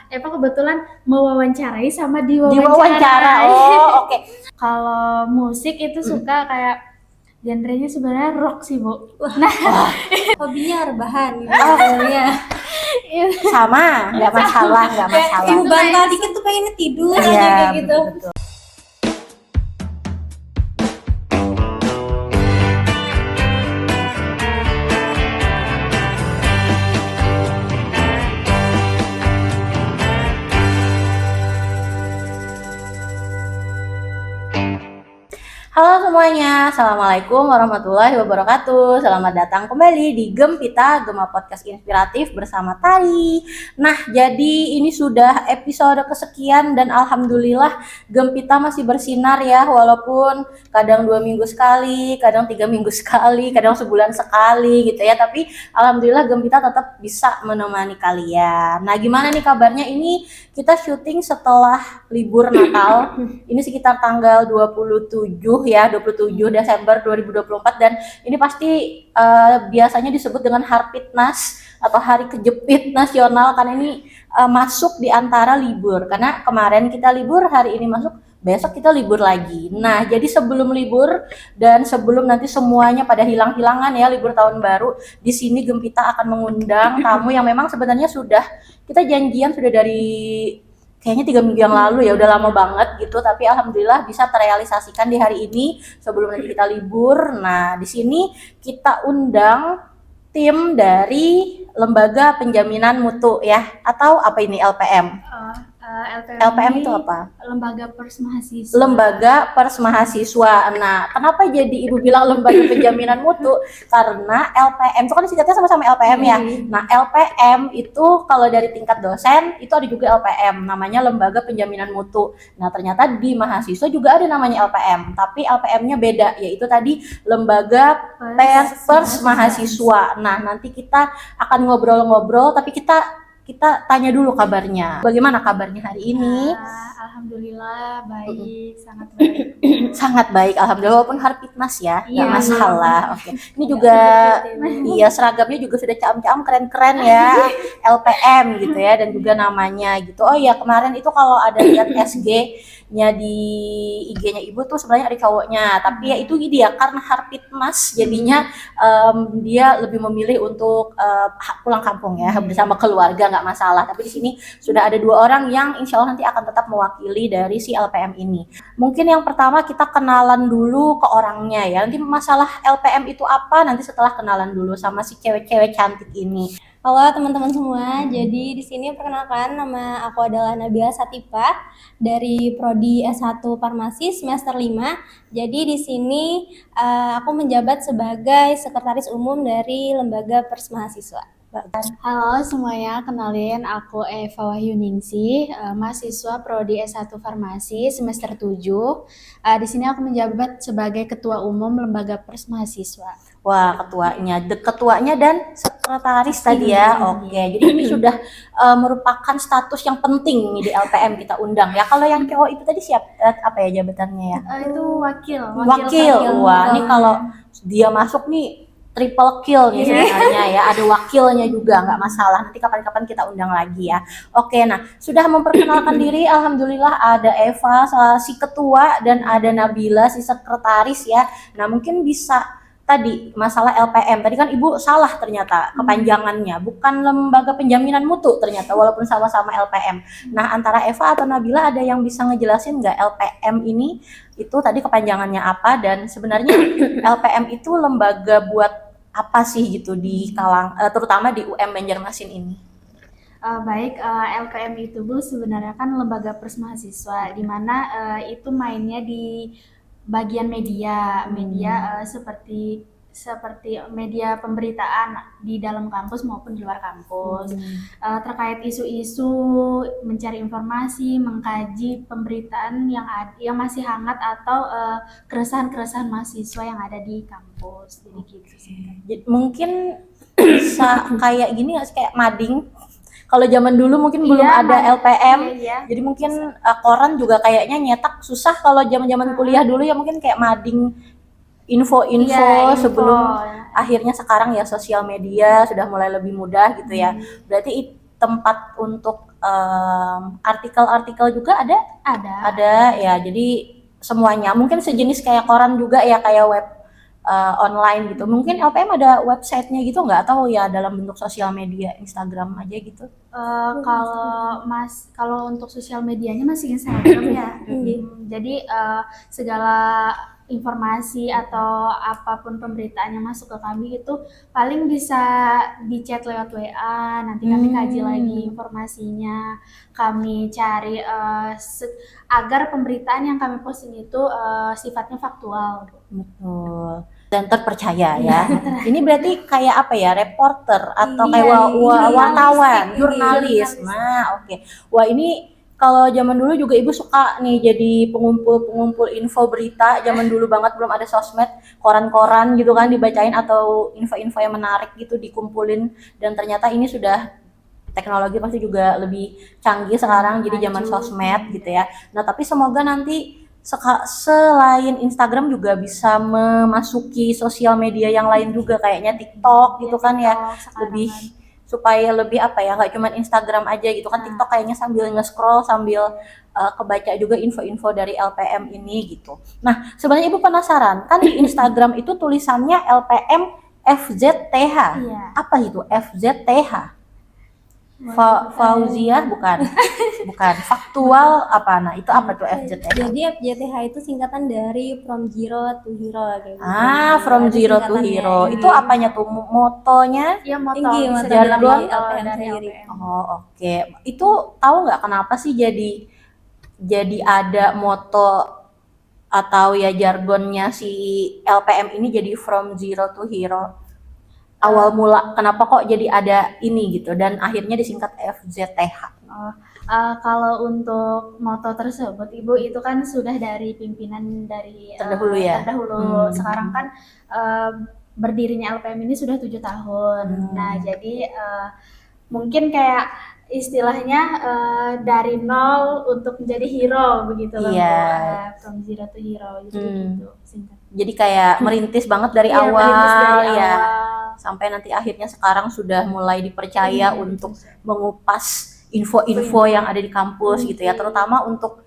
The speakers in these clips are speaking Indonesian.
Eva kebetulan mewawancarai sama Diwawancara. diwawancarai. Oke. Kalau musik itu suka kayak genrenya sebenarnya rock sih, Bu. Hobinya rebahan gitu sebenarnya. Sama, nggak masalah. Ibu bantal dikit tuh pengennya tidur aja Iya, kayak gitu. betul. Halo semuanya, Assalamualaikum warahmatullahi wabarakatuh. Selamat datang kembali di Gempita, Gema Podcast Inspiratif bersama Tari. Nah, jadi ini sudah episode kesekian dan alhamdulillah Gempita masih bersinar ya, walaupun kadang 2 minggu sekali, kadang 3 minggu sekali, kadang sebulan sekali gitu ya. Tapi alhamdulillah Gempita tetap bisa menemani kalian. Nah, gimana nih kabarnya? Ini kita syuting setelah libur Natal. Ini sekitar tanggal 27 Desember 2024 dan ini pasti biasanya disebut dengan Harpitnas atau Hari Kejepit Nasional karena ini masuk di antara libur. Karena kemarin kita libur, hari ini masuk, besok kita libur lagi. Nah, jadi sebelum libur dan sebelum nanti semuanya pada hilang-hilangan ya libur tahun baru, di sini Gempita akan mengundang tamu yang memang sebenarnya sudah kita janjian sudah dari kayaknya 3 minggu yang lalu ya, udah lama banget gitu, tapi alhamdulillah bisa terrealisasikan di hari ini sebelum nanti kita libur. Nah, di sini kita undang tim dari Lembaga Penjaminan Mutu ya, atau apa ini LPM? LPM itu apa? Lembaga Pers Mahasiswa. Lembaga Pers Mahasiswa. Nah, kenapa jadi Ibu bilang Lembaga Penjaminan Mutu? Karena LPM itu kan singkatnya sama-sama LPM ya. Nah, LPM itu kalau dari tingkat dosen itu ada juga LPM, namanya Lembaga Penjaminan Mutu. Nah, ternyata di mahasiswa juga ada namanya LPM, tapi LPM-nya beda, yaitu tadi Lembaga Pers Mahasiswa. Nah, nanti kita akan ngobrol-ngobrol, tapi kita tanya dulu kabarnya. Bagaimana kabarnya hari ini? Alhamdulillah baik, sangat baik. Sangat baik, alhamdulillah, walaupun Harpitnas ya, nggak masalah. Oke. Ini juga iya, seragamnya juga sudah caam-caam keren-keren ya, LPM gitu ya, dan juga namanya gitu. Oh iya, kemarin itu kalau ada lihat SG-nya di IG-nya Ibu tuh sebenarnya ada cowoknya, tapi ya itu dia karena Harpitnas jadinya dia lebih memilih untuk pulang kampung ya bersama keluarga, nggak masalah. Tapi di sini sudah ada 2 orang yang insya Allah nanti akan tetap mewakili dari si LPM ini. Mungkin yang pertama kita kenalan dulu ke orangnya ya. Nanti masalah LPM itu apa, nanti setelah kenalan dulu sama si cewek-cewek cantik ini. Halo teman-teman semua, jadi di sini perkenalkan, nama aku adalah Nabila Satipa dari Prodi S1 Farmasi semester 5. Jadi di sini aku menjabat sebagai Sekretaris Umum dari Lembaga Pers Mahasiswa. Halo semuanya, kenalin aku Eva Wahyuningsih, mahasiswa Prodi S1 Farmasi semester 7. Di sini aku menjabat sebagai Ketua Umum Lembaga Pers Mahasiswa. Wah, ketuanya dan sekretaris tadi ya. Oke, jadi ini sudah merupakan status yang penting nih di LPM kita undang ya. Kalau yang cowok itu tadi apa ya jabatannya ya? Itu Wakil. Wah, ini kalau dia masuk nih triple kill nih sebenarnya ya, ada wakilnya juga, nggak masalah, nanti kapan-kapan kita undang lagi ya. Oke, nah sudah memperkenalkan diri, alhamdulillah ada Eva si ketua dan ada Nabila si sekretaris ya. Nah mungkin bisa tadi masalah LPM, tadi kan Ibu salah ternyata kepanjangannya, bukan Lembaga Penjaminan Mutu ternyata, walaupun sama-sama LPM. Nah antara Eva atau Nabila ada yang bisa ngejelasin nggak LPM ini itu tadi kepanjangannya apa, dan sebenarnya LPM itu lembaga buat apa sih gitu di terutama di UM Banjarmasin ini? Baik, LPM itu Bu sebenarnya kan lembaga pers mahasiswa, di mana itu mainnya di bagian media seperti media pemberitaan di dalam kampus maupun di luar kampus, terkait isu-isu, mencari informasi, mengkaji pemberitaan yang masih hangat atau keresahan-keresahan mahasiswa yang ada di kampus. Jadi gitu sih. Mungkin bisa kayak gini nggak sih, kayak mading? Kalau zaman dulu mungkin belum ada LPM, jadi mungkin koran juga kayaknya nyetak susah. Kalau zaman-zaman kuliah dulu ya mungkin kayak mading info sebelum akhirnya sekarang ya sosial media sudah mulai lebih mudah gitu ya. Berarti tempat untuk artikel-artikel juga ada? Ada. Ada ya, jadi semuanya. Mungkin sejenis kayak koran juga ya, kayak web online gitu. Mungkin LPM ada websitenya gitu nggak? Atau ya dalam bentuk sosial media, Instagram aja gitu? Kalau untuk sosial medianya masih Instagram ya. Jadi segala informasi atau apapun pemberitaan yang masuk ke kami itu paling bisa di chat lewat WA. Nanti kami kaji lagi informasinya. Kami cari agar pemberitaan yang kami posting itu sifatnya faktual. Betul. Dan terpercaya ya. Ini berarti kayak apa ya, reporter atau Iya, kayak wartawan, jurnalistik, jurnalis. jurnalis. Nah, oke. Wah, ini kalau zaman dulu juga Ibu suka nih jadi pengumpul info berita. Zaman dulu banget belum ada sosmed, koran-koran gitu kan dibacain atau info-info yang menarik gitu dikumpulin, dan ternyata ini sudah teknologi pasti juga lebih canggih sekarang, jadi zaman Maju. sosmed gitu ya. Nah, tapi semoga nanti selain Instagram juga bisa memasuki sosial media yang lain juga, kayaknya TikTok gitu kan ya, TikTok sekarang lebih kan. supaya lebih apa ya, nggak cuma Instagram aja gitu kan. TikTok kayaknya sambil nge-scroll sambil kebaca juga info-info dari LPM ini gitu. Nah, sebenarnya Ibu penasaran kan di Instagram itu tulisannya LPM FZTH. Iya. Apa itu FZTH? Fauziah bukan. Bukan. Faktual apa? Nah, itu apa tuh FZTH? Jadi FJTH itu singkatan dari From Zero to Hero kayak gitu. From Ada zero to singkatannya. hero. Itu apanya tuh motonya? Iya, moto Tinggi, bisa moto dibilang dari moto LPM dari sendiri. LPM. Oh, oke. Itu tahu nggak kenapa sih jadi ada moto atau ya jargonnya si LPM ini jadi From Zero to Hero? Awal mula kenapa kok jadi ada ini gitu dan akhirnya disingkat FZTH? Kalau untuk moto tersebut, Ibu, itu kan sudah dari pimpinan dari Terdahulu ya? terdahulu. Sekarang kan berdirinya LPM ini sudah 7 tahun. Nah, jadi mungkin kayak istilahnya dari nol untuk menjadi hero begitu loh. Iya. From zero to hero gitu singkat. Jadi kayak merintis banget dari Iya, merintis awal dari ya. awal. Sampai nanti akhirnya sekarang sudah mulai dipercaya untuk mengupas info-info yang ada di kampus gitu ya, terutama untuk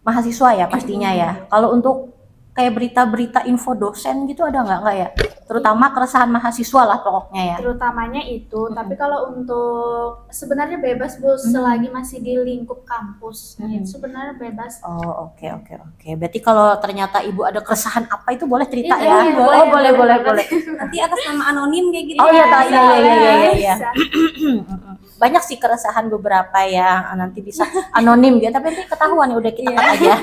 mahasiswa ya pastinya ya. Kalau untuk kayak berita-berita info dosen gitu ada nggak ya? Terutama keresahan mahasiswa lah pokoknya ya. Terutamanya itu, tapi kalau untuk sebenarnya bebas Bu, selagi masih di lingkup kampus, itu sebenarnya bebas. Oh, oke. Berarti kalau ternyata Ibu ada keresahan apa itu boleh cerita ya? Iya, Oh, boleh. Nanti atas nama anonim kayak gitu. Oh iya, tahu. Iya. Bisa. Banyak sih keresahan beberapa yang nanti bisa anonim gitu, tapi nanti ketahuan ya, udah kita cut aja.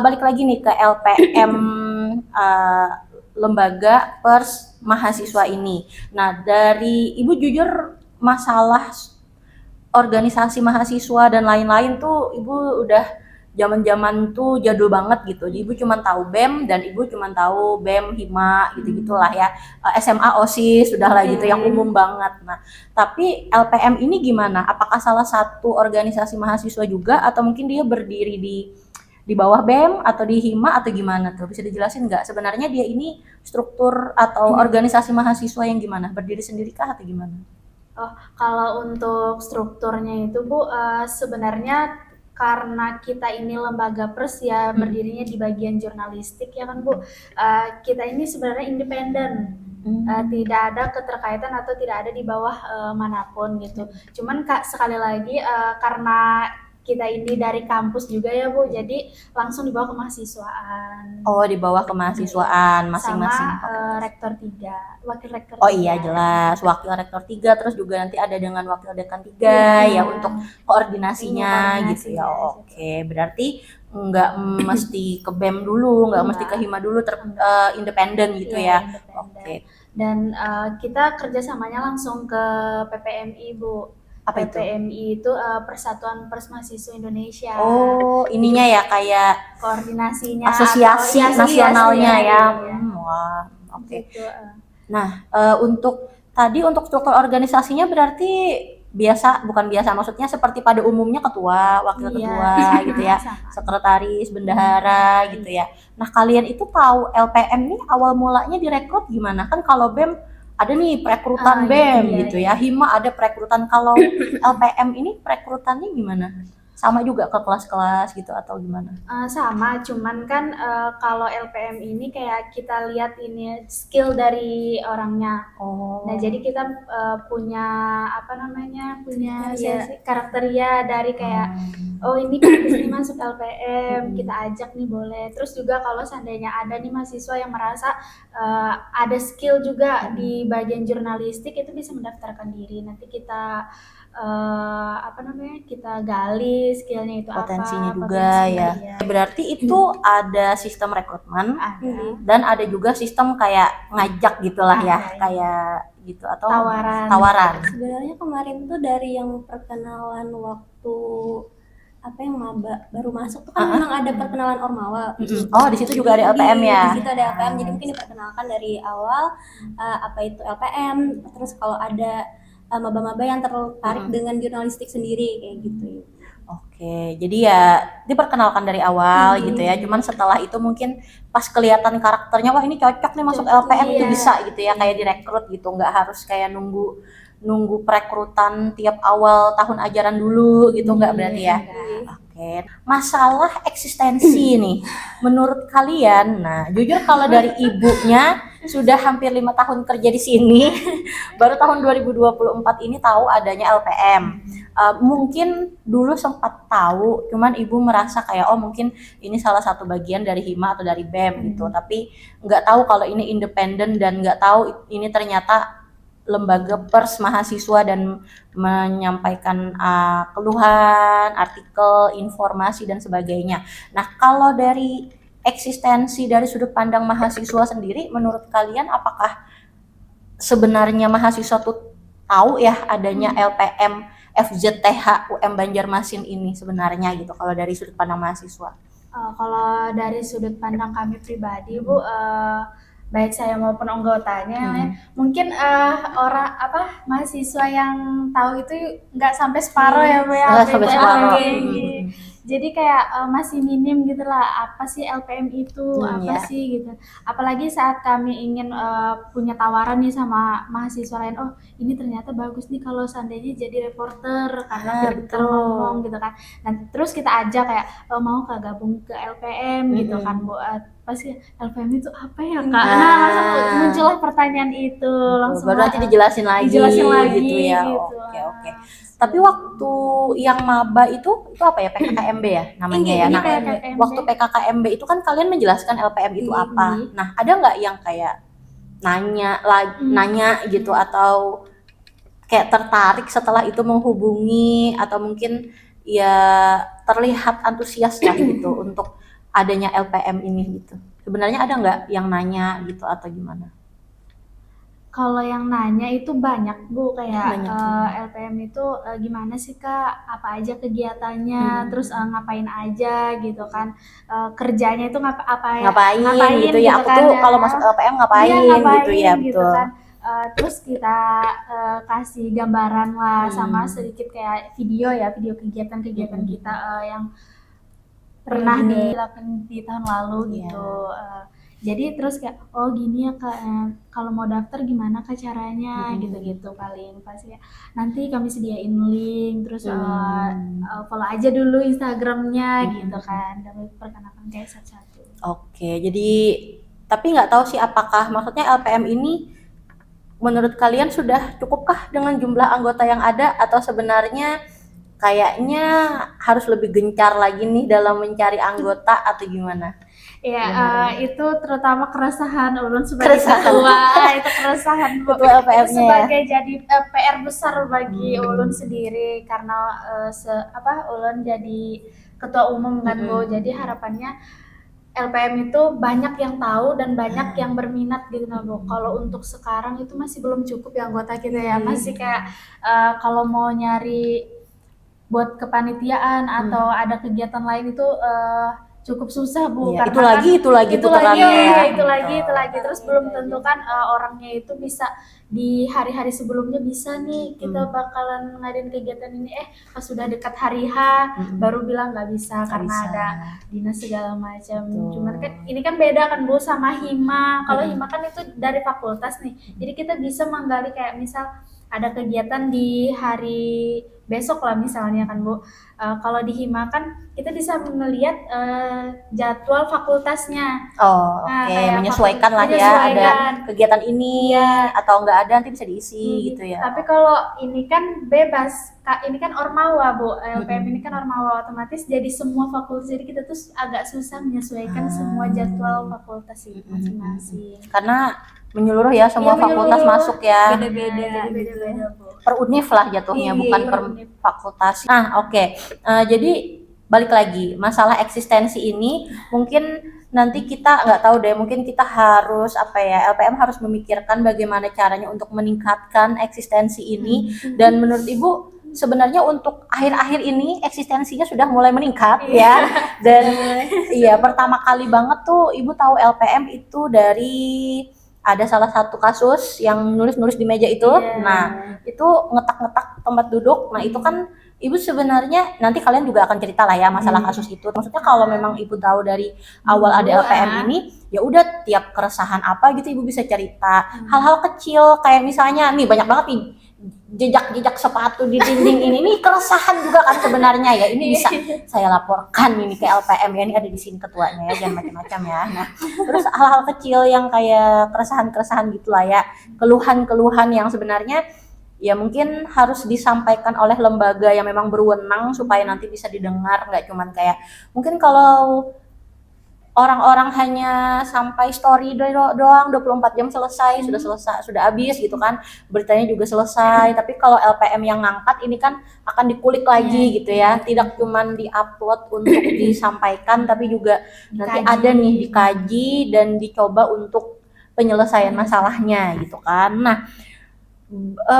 Balik lagi nih ke LPM, lembaga pers mahasiswa ini. Nah, dari Ibu jujur masalah organisasi mahasiswa dan lain-lain tuh Ibu udah zaman-zaman tuh jadul banget gitu. Jadi Ibu cuma tahu BEM dan Ibu cuma tahu BEM, Hima gitu-gitulah ya. SMA, OSIS sudah lah gitu yang umum banget. Nah, tapi LPM ini gimana? Apakah salah satu organisasi mahasiswa juga atau mungkin dia berdiri di bawah BEM atau di Hima atau gimana tuh? Bisa dijelasin nggak? Sebenarnya dia ini struktur atau organisasi mahasiswa yang gimana? Berdiri sendiri kah atau gimana? Oh, kalau untuk strukturnya itu Bu, sebenarnya karena kita ini lembaga pers ya, berdirinya di bagian jurnalistik ya kan Bu. Kita ini sebenarnya independen. Tidak ada keterkaitan atau tidak ada di bawah manapun gitu. Cuman sekali lagi karena kita ini dari kampus juga ya Bu, jadi langsung dibawa ke mahasiswaan. Oh, di bawah kemahasiswaan masing-masing. Sama rektor 3, wakil rektor 3. Oh iya, jelas, wakil rektor 3, terus juga nanti ada dengan wakil dekan 3 ya untuk koordinasinya gitu ya. Oke, berarti nggak mesti ke BEM dulu, nggak mesti ke Hima dulu, independen gitu ya. Oke. Dan kita kerjasamanya langsung ke PPMI Bu. Apa itu? PPMI itu Persatuan Pers Mahasiswa Indonesia. Oh, ininya ya kayak koordinasinya asosiasi atau nasionalnya ya. Iya. Wah, oke. Gitu. Nah, untuk struktur organisasinya berarti bukan biasa, maksudnya seperti pada umumnya ketua, wakil ketua gitu ya, sekretaris, bendahara gitu ya. Nah, kalian itu tahu LPM ini awal mulanya direkrut gimana? Kan kalau BEM ada nih perekrutan BEM iya, gitu ya. Hima ada perekrutan. Kalau LPM ini perekrutannya gimana? Sama juga ke kelas-kelas gitu atau gimana? Sama, cuman kan kalau LPM ini kayak kita lihat ini skill dari orangnya. Oh. Nah, jadi kita punya apa namanya, punya Kriteria. karakteria dari kayak oh ini pantas nih masuk LPM, kita ajak nih boleh. Terus juga kalau seandainya ada nih mahasiswa yang merasa ada skill juga di bagian jurnalistik, itu bisa mendaftarkan diri. Nanti kita apa namanya, kita gali skillnya itu Potensinya apa, juga ya. iya. Berarti itu ada sistem rekrutmen Ada dan ada juga sistem kayak ngajak gitulah ya, Ada, iya. kayak gitu atau tawaran. Sebenarnya kemarin tuh dari yang perkenalan waktu apa yang maba baru masuk tuh kan memang ada perkenalan Ormawa. Oh, di situ juga ada LPM ya. Di situ ada LPM, jadi mungkin diperkenalkan dari awal apa itu LPM, terus kalau ada maba-maba yang tertarik dengan jurnalistik sendiri kayak gitu. Oke, jadi ya diperkenalkan dari awal gitu ya. Cuman setelah itu mungkin pas kelihatan karakternya, wah ini cocok nih masuk LPM, itu iya. bisa gitu ya, kayak direkrut gitu. Nggak harus kayak nunggu perekrutan tiap awal tahun ajaran dulu gitu, nggak berarti ya. Oke, masalah eksistensi nih, menurut kalian, nah jujur kalau dari ibunya sudah hampir 5 tahun kerja di sini, baru tahun 2024 ini tahu adanya LPM. Mungkin dulu sempat tahu, cuman ibu merasa kayak oh mungkin ini salah satu bagian dari Hima atau dari BEM gitu, tapi nggak tahu kalau ini independen dan nggak tahu ini ternyata lembaga pers mahasiswa dan menyampaikan keluhan, artikel, informasi dan sebagainya. Nah, kalau dari eksistensi dari sudut pandang mahasiswa sendiri, menurut kalian apakah sebenarnya mahasiswa tuh tahu ya adanya LPM FZTH UM Banjarmasin ini sebenarnya gitu kalau dari sudut pandang mahasiswa? Kalau dari sudut pandang kami pribadi, Bu, baik saya maupun anggotanya, mungkin orang mahasiswa yang tahu itu nggak sampai separuh ya, Bu ya. Nggak sampai separuh. Jadi kayak masih minim gitu lah, apa sih LPM itu, apa sih gitu. Apalagi saat kami ingin punya tawaran nih sama mahasiswa lain, oh ini ternyata bagus nih kalau seandainya jadi reporter karena pinter ngomong gitu kan. Nah terus kita ajak kayak mau Kak gabung ke LPM gitu kan, Bu. Pasti LPM itu apa ya Kak? Nah langsung muncullah pertanyaan itu, langsung baru nanti dijelasin lagi gitu ya. Gitu. Oke. Tapi waktu yang maba itu apa ya, PKKMB ya namanya ya. Nah, waktu PKKMB itu kan kalian menjelaskan LPM itu apa. Nah, ada nggak yang kayak nanya gitu atau kayak tertarik setelah itu menghubungi atau mungkin ya terlihat antusias lah gitu untuk adanya LPM ini gitu. Sebenarnya ada nggak yang nanya gitu atau gimana? Kalau yang nanya itu banyak Bu, kayak LPM itu gimana sih Kak, apa aja kegiatannya, terus ngapain aja gitu kan, kerjanya itu ngapain gitu ya, aku kan, tuh kalau masuk LPM ngapain gitu ya, gitu betul. kan. Terus kita kasih gambaran lah sama sedikit kayak video kegiatan-kegiatan kita yang pernah dilakukan di tahun lalu gitu. Jadi terus kayak oh gini ya Kak, kalau mau daftar gimana Kak caranya, gitu-gitu paling pasti ya. Nanti kami sediain link, terus follow aja dulu Instagramnya gitu kan, dan perkenalkan kayak satu-satu. Oke, jadi tapi nggak tahu sih apakah maksudnya LPM ini menurut kalian sudah cukupkah dengan jumlah anggota yang ada atau sebenarnya kayaknya harus lebih gencar lagi nih dalam mencari anggota atau gimana? Ya, itu terutama keresahan ulun sebagai ketua, itu keresahan ketua LPM-nya sebagai jadi PR besar bagi ulun sendiri karena ulun jadi ketua umum kan Bu. Jadi harapannya LPM itu banyak yang tahu dan banyak yang berminat gitu nah Bu. Kalau untuk sekarang itu masih belum cukup ya anggota kita ya, masih kayak kalau mau nyari buat kepanitiaan atau ada kegiatan lain itu cukup susah Bu, Iya, karena itu lagi itu lagi, putarannya ya. itu lagi, terus belum tentu kan orangnya itu bisa di hari-hari sebelumnya bisa nih kita bakalan ngadain kegiatan ini, pas sudah dekat hari H baru bilang nggak bisa Nggak karena bisa. ada dinas segala macam. Betul. Cuman kan ini kan beda kan Bu sama hima. Kalau hima kan itu dari fakultas nih, jadi kita bisa menggali kayak misal ada kegiatan di hari besok lah misalnya kan Bu. Kalau di hima kan kita bisa melihat jadwal fakultasnya. Oh, Nah, oke, kayak menyesuaikan lah ya, menyesuaikan. ada kegiatan ini atau enggak ada nanti bisa diisi gitu ya. Tapi kalau ini kan bebas, ini kan ormawa Bu, LPM ini kan ormawa, otomatis jadi semua fakultas, jadi kita tuh agak susah menyesuaikan semua jadwal fakultas itu masing-masing. Karena menyeluruh ya, semua Iya, fakultas menyeluruh. masuk ya. Beda-beda Jadi gitu. beda-beda Bu. Per univ lah jatuhnya, Iya, bukan per fakultas. Nah, oke. Jadi balik lagi, masalah eksistensi ini mungkin nanti kita nggak tahu deh, mungkin kita harus apa ya, LPM harus memikirkan bagaimana caranya untuk meningkatkan eksistensi ini. Dan menurut Ibu sebenarnya untuk akhir-akhir ini eksistensinya sudah mulai meningkat ya. Dan iya, pertama kali banget tuh Ibu tahu LPM itu dari ada salah satu kasus yang nulis-nulis di meja itu. Nah, itu ngetak-ngetak tempat duduk. Nah, itu kan Ibu sebenarnya nanti kalian juga akan cerita lah ya masalah kasus itu. Maksudnya kalau memang Ibu tahu dari awal ada LPM ini, ya udah tiap keresahan apa gitu Ibu bisa cerita. Hal-hal kecil kayak misalnya nih banyak banget nih jejak-jejak sepatu di dinding ini keresahan juga kan sebenarnya ya. Ini bisa saya laporkan ini ke LPM ya, ini ada di sini ketuanya ya, jangan macam-macam ya. Nah, terus hal-hal kecil yang kayak keresahan-keresahan gitulah ya, keluhan-keluhan yang sebenarnya ya mungkin harus disampaikan oleh lembaga yang memang berwenang supaya nanti bisa didengar, nggak cuman kayak mungkin kalau orang-orang hanya sampai story doang 24 jam selesai, sudah habis gitu kan, beritanya juga selesai. Tapi kalau LPM yang ngangkat ini kan akan dikulik lagi gitu ya, tidak cuman diupload untuk disampaikan tapi juga nanti ada nih dikaji dan dicoba untuk penyelesaian masalahnya gitu kan. Nah,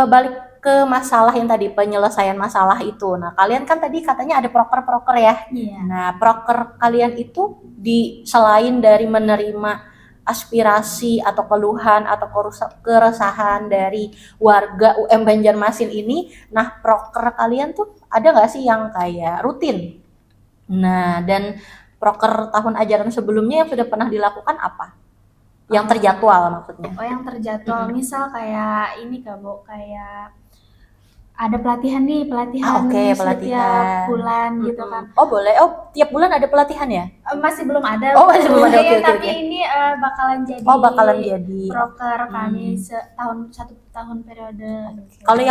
balik ke masalah yang tadi, penyelesaian masalah itu. Nah, kalian kan tadi katanya ada proker-proker ya. Iya. Nah, proker kalian itu selain dari menerima aspirasi atau keluhan atau keresahan dari warga UM Banjarmasin ini, nah proker kalian tuh ada nggak sih yang kayak rutin? Nah, dan proker tahun ajaran sebelumnya yang sudah pernah dilakukan apa? Yang terjadwal maksudnya. Oh, yang terjadwal, misal kayak ini Kak Bu, kayak ada pelatihan Oke, setiap pelatihan. bulan gitu kan. Oh boleh, oh tiap bulan ada pelatihan ya? Masih belum ada. Oh, masih belum ada, oke, Tapi oke. ini bakalan jadi. Oh bakalan jadi. Proker kami satu tahun periode. Kalau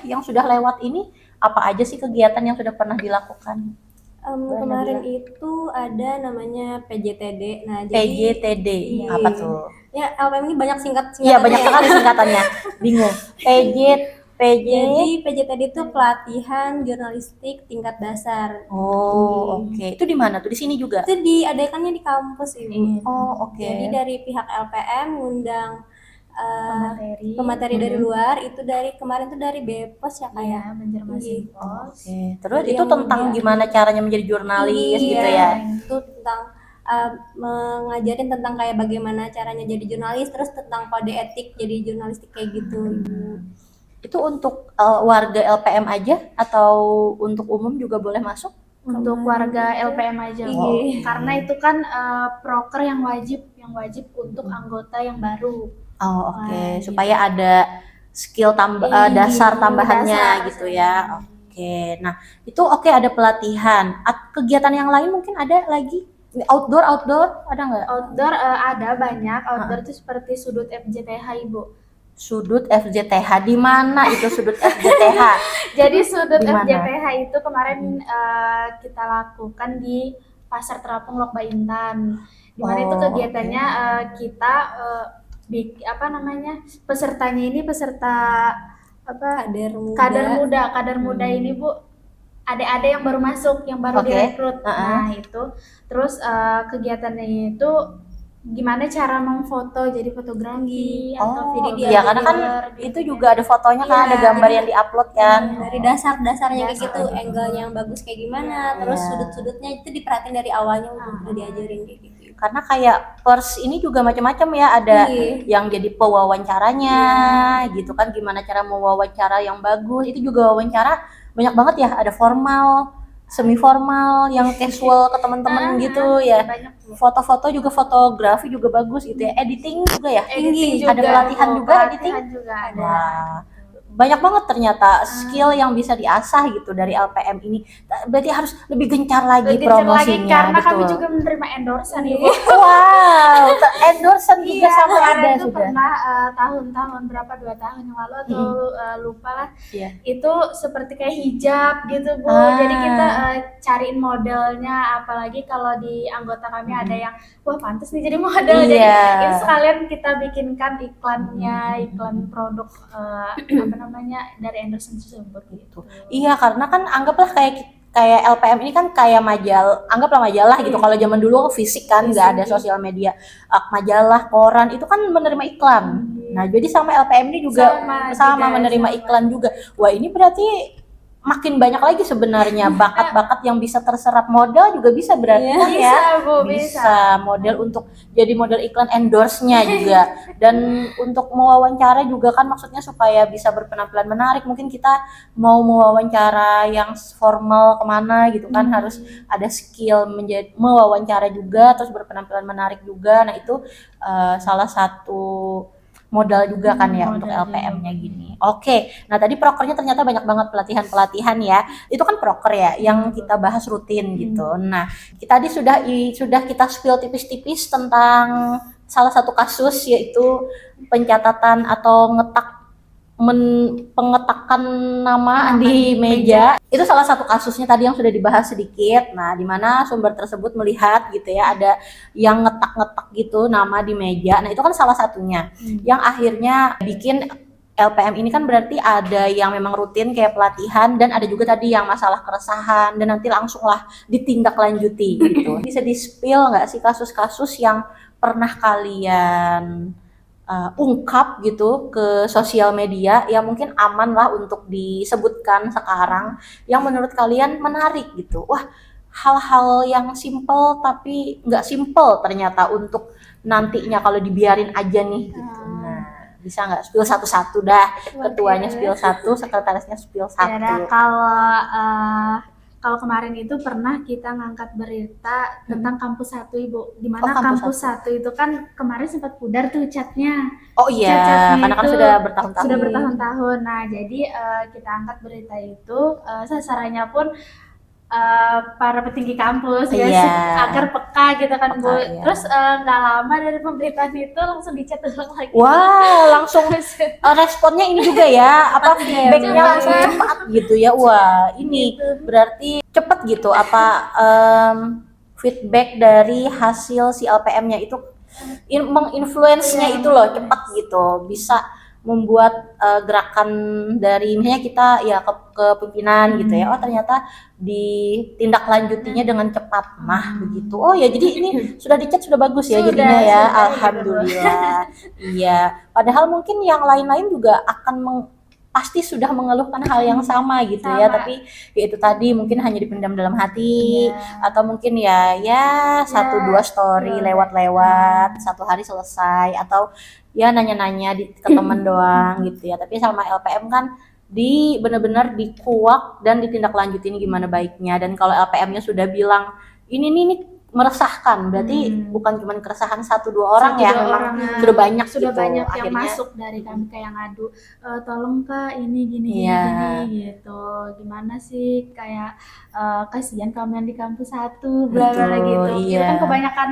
yang sudah lewat ini apa aja sih kegiatan yang sudah pernah dilakukan? Kemarin itu ada namanya PJTD. Nah, jadi PJTD, apa tuh? ya LPM ini banyak singkatannya. Iya banyak sekali singkatannya, bingung. Jadi PJTD itu pelatihan jurnalistik tingkat dasar. Oh oke, itu di mana tuh? Di sini juga? Itu diadakannya di kampus Ibu. Oh oke. Jadi dari pihak LPM ngundang pemateri dari Mhm. luar, itu dari kemarin tuh dari BEPOS ya kayak. Iya, Banjarmasin Gitu. Pos. Oke, terus Jadi itu yang tentang dia- gimana caranya menjadi jurnalis gitu ya? Itu tentang mengajarin tentang kayak bagaimana caranya jadi jurnalis, terus tentang kode etik jadi jurnalistik kayak gitu Ibu. Itu untuk warga LPM aja atau untuk umum juga boleh masuk? Untuk warga LPM aja, Iya. karena itu kan proker yang wajib untuk anggota yang baru. Oh oke, Wah, supaya ada skill dasar tambahannya dasar. gitu ya. Oke, nah itu oke ada pelatihan. Kegiatan yang lain mungkin ada lagi? Outdoor ada nggak? Outdoor ada banyak. Outdoor itu seperti sudut FJTH Ibu. Sudut FJTH di mana itu sudut FJTH? Jadi sudut Di mana? FJTH itu kemarin kita lakukan di Pasar Terapung Lok Baintan. Di mana itu Oh, kegiatannya kita pesertanya ini peserta kader muda ini Bu, adik-adik yang baru masuk, yang baru Oke. direkrut. Nah itu terus kegiatannya itu gimana cara memfoto jadi fotografi atau video iya karena kan gitu. itu juga ada fotonya kan, ada gambar yang diupload kan. Dari dasar-dasarnya kayak gitu, angle-nya yang bagus kayak gimana, terus Iya. sudut-sudutnya itu diperhatiin dari awalnya udah diajarin kayak gitu. Karena kayak pers ini juga macam-macam ya, ada Iya. yang jadi pewawancaranya gitu kan, gimana cara mewawancara yang bagus. Itu juga wawancara banyak banget ya, ada formal, semi formal, yang casual ke teman-teman gitu ya. Banyak Bu. Foto-foto juga, fotografi juga bagus gitu ya. Editing juga ya. Editing Ada juga, pelatihan Bu. juga editing. Pelatihan juga ada. Wah, banyak banget ternyata skill yang bisa diasah gitu dari LPM ini. Berarti harus lebih gencar lagi Lebih gencar lagi promosinya. karena kami betul. juga menerima endorsean Ibu. Wow, endorsement juga sampai ada kemarin tuh sudah. pernah tahun-tahun berapa 2 tahun yang lalu atau lupa lah. Iya. Itu seperti kayak hijab gitu Bu. Ah. Jadi kita cariin modelnya, apalagi kalau di anggota kami ada yang wah pantas nih jadi model. Jadi Iya. itu sekalian kita bikinkan iklannya, iklan produk apa namanya dari endorsement tersebut gitu. Iya, karena kan anggaplah kayak LPM ini kan kayak anggaplah majalah gitu. Kalau zaman dulu fisik kan nggak ada sosial media, majalah, koran itu kan menerima iklan. Nah, jadi sama LPM ini juga sama menerima iklan juga. Wah, ini berarti makin banyak lagi sebenarnya bakat-bakat yang bisa terserap model juga bisa berarti kan ya. Bisa Bu, Bisa model untuk jadi model iklan endorse-nya juga, dan untuk mewawancara juga kan maksudnya supaya bisa berpenampilan menarik. Mungkin kita mau mewawancara yang formal kemana gitu kan, harus ada skill menjadi mewawancara juga, terus berpenampilan menarik juga. Nah itu salah satu modal juga kan ya untuk LPM-nya gini. Oke, nah tadi prokernya ternyata banyak banget pelatihan-pelatihan ya. Itu kan proker ya yang kita bahas rutin gitu. Nah, tadi sudah kita spill tipis-tipis tentang salah satu kasus, yaitu pencatatan atau pengetakan nama di meja. Itu salah satu kasusnya tadi yang sudah dibahas sedikit. Nah, di mana sumber tersebut melihat gitu ya, ada yang ngetak-ngetak gitu nama di meja. Nah, itu kan salah satunya yang akhirnya bikin LPM ini kan berarti ada yang memang rutin kayak pelatihan, dan ada juga tadi yang masalah keresahan, dan nanti langsung lah ditindaklanjuti gitu. Bisa di-spill nggak sih kasus-kasus yang pernah kalian ungkap gitu ke sosial media yang mungkin aman lah untuk disebutkan sekarang, yang menurut kalian menarik gitu? Wah, hal-hal yang simple tapi nggak simple ternyata untuk nantinya kalau dibiarin aja nih gitu. Nah, bisa nggak spill satu-satu dah? Ketuanya spill satu, sekretarisnya spill Ya, satu. kalau kemarin itu pernah kita ngangkat berita tentang kampus 1 Ibu, di mana Oh, kampus kampus 1 itu kan kemarin sempat pudar tuh catnya. Oh iya, Cacatnya karena kan itu sudah bertahun-tahun. Sudah bertahun-tahun. Nah, jadi kita angkat berita itu, sasarannya pun para petinggi kampus ya, Iya. agar peka gitu kan Bu. Peka, iya. Terus nggak lama dari pemberitaan itu langsung dicat ulang lagi. Wah, langsung responnya ini juga ya, apa feedbacknya cepat. langsung cepat gitu ya. Wah, ini berarti cepat gitu apa feedback dari hasil si LPM-nya itu menginfluence-nya itu loh cepat gitu, bisa membuat gerakan dari misalnya kita ya ke pimpinan gitu ya. Oh, ternyata ditindaklanjutinya dengan cepat. Nah, begitu. Oh ya, jadi ini sudah dicat sudah bagus ya jadinya ya. Sudah, Alhamdulillah. Iya. Padahal mungkin yang lain-lain juga akan pasti sudah mengeluhkan hal yang sama gitu ya, Sama. tapi ya itu tadi mungkin hanya dipendam dalam hati, atau mungkin ya satu dua story lewat-lewat, satu hari selesai, atau ya nanya-nanya ke teman doang gitu ya. Tapi sama LPM kan benar-benar dikuak dan ditindaklanjutin gimana baiknya. Dan kalau LPM-nya sudah bilang ini meresahkan, berarti bukan cuma keresahan 1-2 orang ya, memang sudah banyak sudah gitu. banyak yang Akhirnya masuk dari kami kayak ngadu, tolong Kak ini gini Iya. gini gitu, gimana sih kayak kasihan kami yang di kampus 1 bla bla Betul, gitu. Itu iya. kan kebanyakan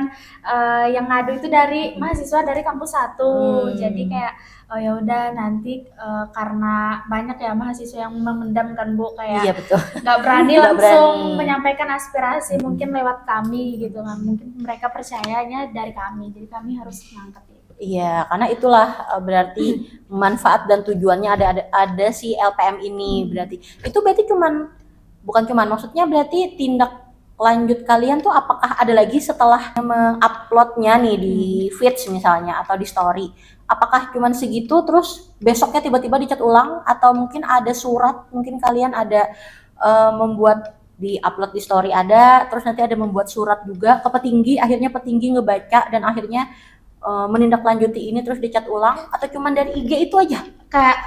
yang ngadu itu dari mahasiswa dari kampus 1. Jadi kayak oh ya udah nanti karena banyak ya mahasiswa yang memendam kan Bu, kayak iya betul. nggak berani Nggak langsung berani. menyampaikan aspirasi, mungkin lewat kami gitu kan, mungkin mereka percayanya dari kami, jadi kami harus ngangkat itu. Iya, karena itulah berarti manfaat dan tujuannya ada si LPM ini. Berarti itu berarti bukan cuman maksudnya berarti tindak lanjut kalian tuh apakah ada lagi setelah menguploadnya nih di feeds misalnya atau di story? Apakah cuman segitu terus besoknya tiba-tiba dicat ulang atau mungkin ada surat, mungkin kalian ada membuat di upload di story ada, terus nanti ada membuat surat juga ke petinggi, akhirnya petinggi ngebaca dan akhirnya menindaklanjuti ini terus dicat ulang, atau cuman dari IG itu aja? Kayak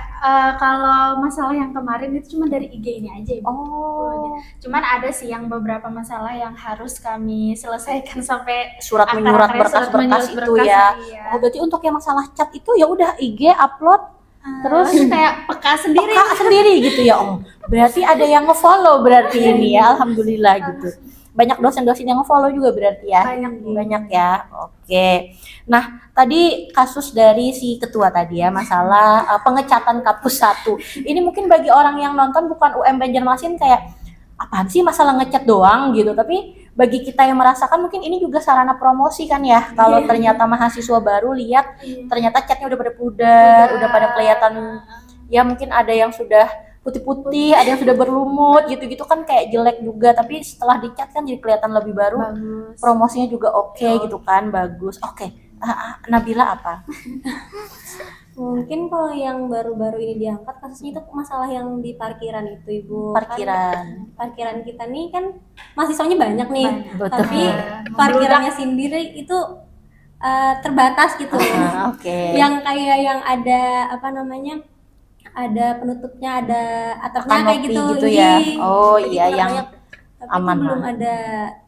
kalau masalah yang kemarin itu cuma dari IG ini aja Ibu. Oh, Cuman ada sih yang beberapa masalah yang harus kami selesaikan sampai surat akar-akarnya, menyurat surat berkas-berkas menyurat itu berkas, ya. iya. Oh, berarti untuk yang masalah chat itu ya udah IG upload terus kayak peka sendiri. peka sendiri gitu ya Om. Berarti ada yang nge-follow berarti ini ya, alhamdulillah gitu. Banyak dosen-dosen yang nge-follow juga berarti ya. Banyak ya. Oke. Nah, tadi kasus dari si ketua tadi ya, masalah pengecatan Kapus 1. Ini mungkin bagi orang yang nonton bukan UM Banjarmasin kayak apaan sih masalah ngecat doang gitu, tapi bagi kita yang merasakan mungkin ini juga sarana promosi kan ya. Kalau ternyata mahasiswa baru lihat ternyata catnya udah pada pudar, udah pada kelihatan ya, mungkin ada yang sudah putih-putih, ada yang sudah berlumut gitu-gitu kan kayak jelek juga, tapi setelah dicat kan jadi kelihatan lebih baru. Bagus. Promosinya juga oke gitu kan, bagus. Oke. Nabila apa? Mungkin kalau yang baru-baru ini diangkat kasusnya itu masalah yang di parkiran itu Ibu. Parkiran. Kan parkiran kita nih kan mahasiswanya banyak nih, Betul. tapi parkirannya sendiri itu terbatas gitu. Oke. Yang kayak yang ada apa namanya, ada penutupnya, ada atapnya kayak Kanopi gitu, gitu ya. Ih, Oh jadi iya, kurang yang banyak. Tapi aman itu belum lah. ada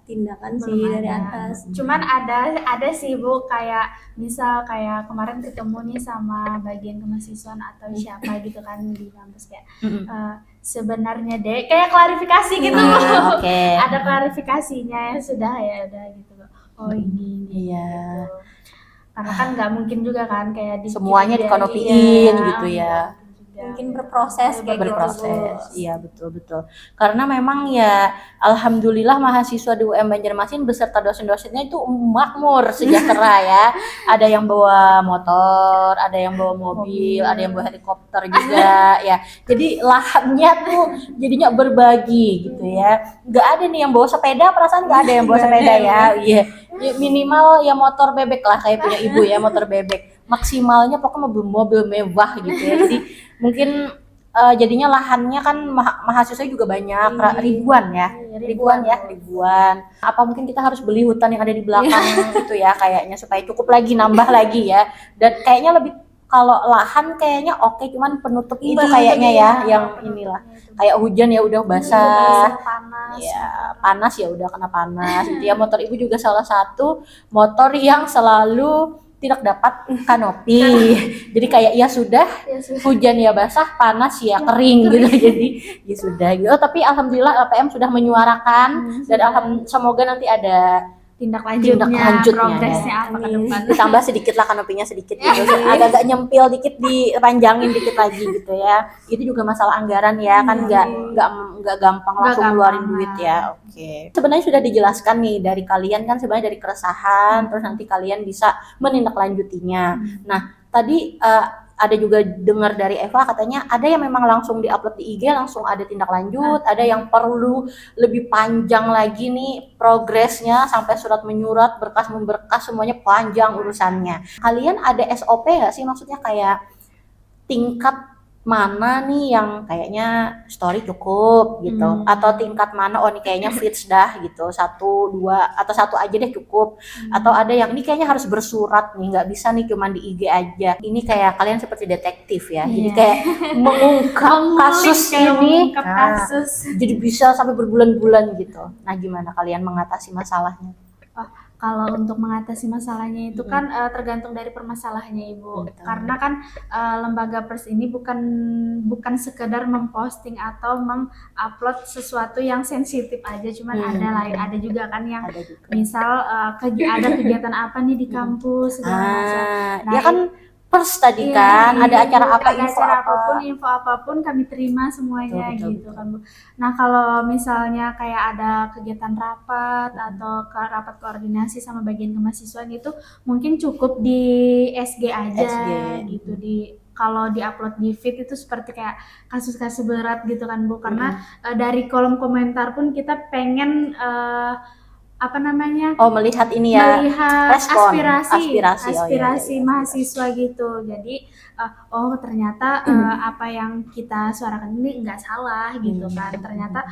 tindakan sih Belum dari ada. atas. Cuman ada sih Bu, kayak misal kayak kemarin ketemu nih sama bagian kemahasiswaan atau siapa gitu kan di kampus kayak sebenarnya deh kayak klarifikasi gitu Bu. Oke. Ada klarifikasinya ya sudah ya udah gitu loh. Oh ini Iya. gitu. Karena kan nggak mungkin juga kan kayak Semuanya dari- dikonopiin iya, gitu ya. Mungkin berproses kayak gitu, Bu. Berproses. Iya, betul. Karena memang ya alhamdulillah mahasiswa di UM Banjarmasin beserta dosen-dosennya itu makmur, sejahtera ya. Ada yang bawa motor, ada yang bawa mobil, ada yang bawa helikopter juga ya. Jadi lahannya tuh jadinya berbagi gitu ya. Nggak ada nih yang bawa sepeda, perasaan nggak ada yang bawa sepeda ya. Iya. Ya, minimal ya motor bebek lah, kayak punya ibu ya, motor bebek. Maksimalnya pokoknya mobil mewah gitu ya. Jadi mungkin jadinya lahannya kan mahasiswa juga banyak, ribuan ya. Ribuan. Apa mungkin kita harus beli hutan yang ada di belakang gitu ya kayaknya supaya cukup lagi, nambah lagi ya. Dan kayaknya lebih, kalau lahan kayaknya oke, cuman penutup itu kayaknya ya yang inilah. Kayak hujan ya udah basah. panas. Ya, panas ya udah kena panas gitu ya. Motor ibu juga salah satu motor yang selalu tidak dapat kanopi. Jadi kayak ya sudah, hujan ya basah, panas ya kering gitu. Jadi ya sudah gitu. Oh, tapi alhamdulillah LPM sudah menyuarakan dan semoga nanti ada tindak lanjutnya, progresnya apa ke depan. Ditambah sedikit lah kanopinya, sedikit gitu. Agak-agak nyempil dikit, dipanjangin dikit lagi gitu ya. Itu juga masalah anggaran ya, kan nggak gampang langsung ngeluarin duit ya. Oke. Sebenarnya sudah dijelaskan nih dari kalian kan, sebenarnya dari keresahan, terus nanti kalian bisa menindaklanjutinya. Nah, tadi ada juga dengar dari Eva katanya ada yang memang langsung diupload di IG, langsung ada tindak lanjut, ada yang perlu lebih panjang lagi nih progresnya sampai surat menyurat, berkas memberkas, semuanya panjang urusannya. Kalian ada SOP nggak sih, maksudnya kayak tingkat mana nih yang kayaknya story cukup gitu, atau tingkat mana oh ini kayaknya feeds dah gitu, 1, 2 atau 1 aja deh cukup, atau ada yang ini kayaknya harus bersurat nih, nggak bisa nih cuman di IG aja. Ini kayak kalian seperti detektif ya, jadi kayak mengungkap kasus ini, jadi bisa sampai berbulan-bulan gitu. Nah, gimana kalian mengatasi masalahnya? Kalau untuk mengatasi masalahnya itu kan tergantung dari permasalahannya Ibu. Betul. Karena kan lembaga pers ini bukan sekedar memposting atau mengupload sesuatu yang sensitif aja, cuman ada juga kan yang misal ada kegiatan apa nih di kampus segala macam. Nah, ya kan pers tadi kan ada acara apa, info apapun kami terima semuanya gitu kan Bu. Nah, kalau misalnya kayak ada kegiatan rapat atau rapat koordinasi sama bagian kemahasiswaan itu mungkin cukup di SG aja gitu, di kalau diupload di feed itu seperti kayak kasus-kasus berat gitu kan Bu, karena dari kolom komentar pun kita pengen apa namanya, melihat ini ya, melihat respon, aspirasi oh iya, mahasiswa gitu. Jadi oh ternyata apa yang kita suarakan ini nggak salah gitu kan. Ternyata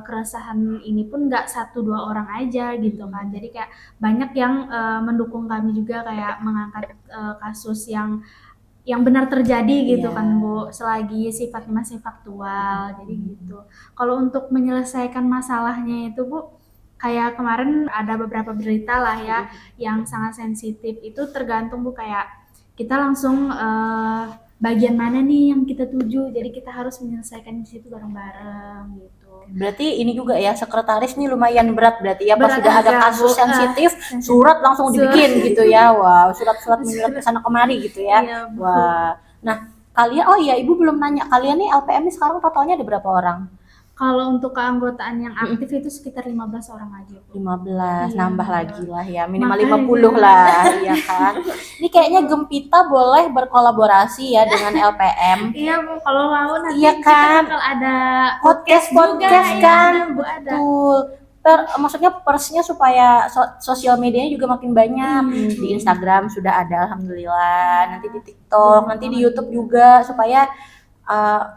keresahan ini pun nggak 1-2 orang aja gitu kan. Jadi kayak banyak yang mendukung kami juga, kayak mengangkat kasus yang benar terjadi gitu kan Bu, selagi sifatnya masih faktual. Jadi gitu. Kalau untuk menyelesaikan masalahnya itu Bu, kayak kemarin ada beberapa berita lah ya yang sangat sensitif, itu tergantung Bu, kayak kita langsung bagian mana nih yang kita tuju, jadi kita harus menyelesaikan di situ bareng-bareng gitu. Berarti ini juga ya, sekretaris nih lumayan berat berarti ya, pas Berat sudah ada agak, kasus Bu. sensitif, surat langsung dibikin gitu ya. Wow, surat-surat menyurat ke sana kemari gitu ya. Iya, Bu. Wah. Nah, kalian, oh iya Ibu belum nanya, kalian nih LPM nih sekarang totalnya ada berapa orang? Kalau untuk keanggotaan yang aktif itu sekitar 15 orang aja Bu. 15, Iya. nambah lagi lah ya, minimal Makanya. 50 lah, iya kan. Ini kayaknya Gempita boleh berkolaborasi ya dengan LPM. Iya Bu, kalau mau nanti Iya kan? kita bakal ada Podcast juga, kan, ya, Bu, ada. betul. Maksudnya persnya supaya sosial medianya juga makin banyak. Di Instagram sudah ada, alhamdulillah. Nanti di TikTok, nanti di YouTube juga, supaya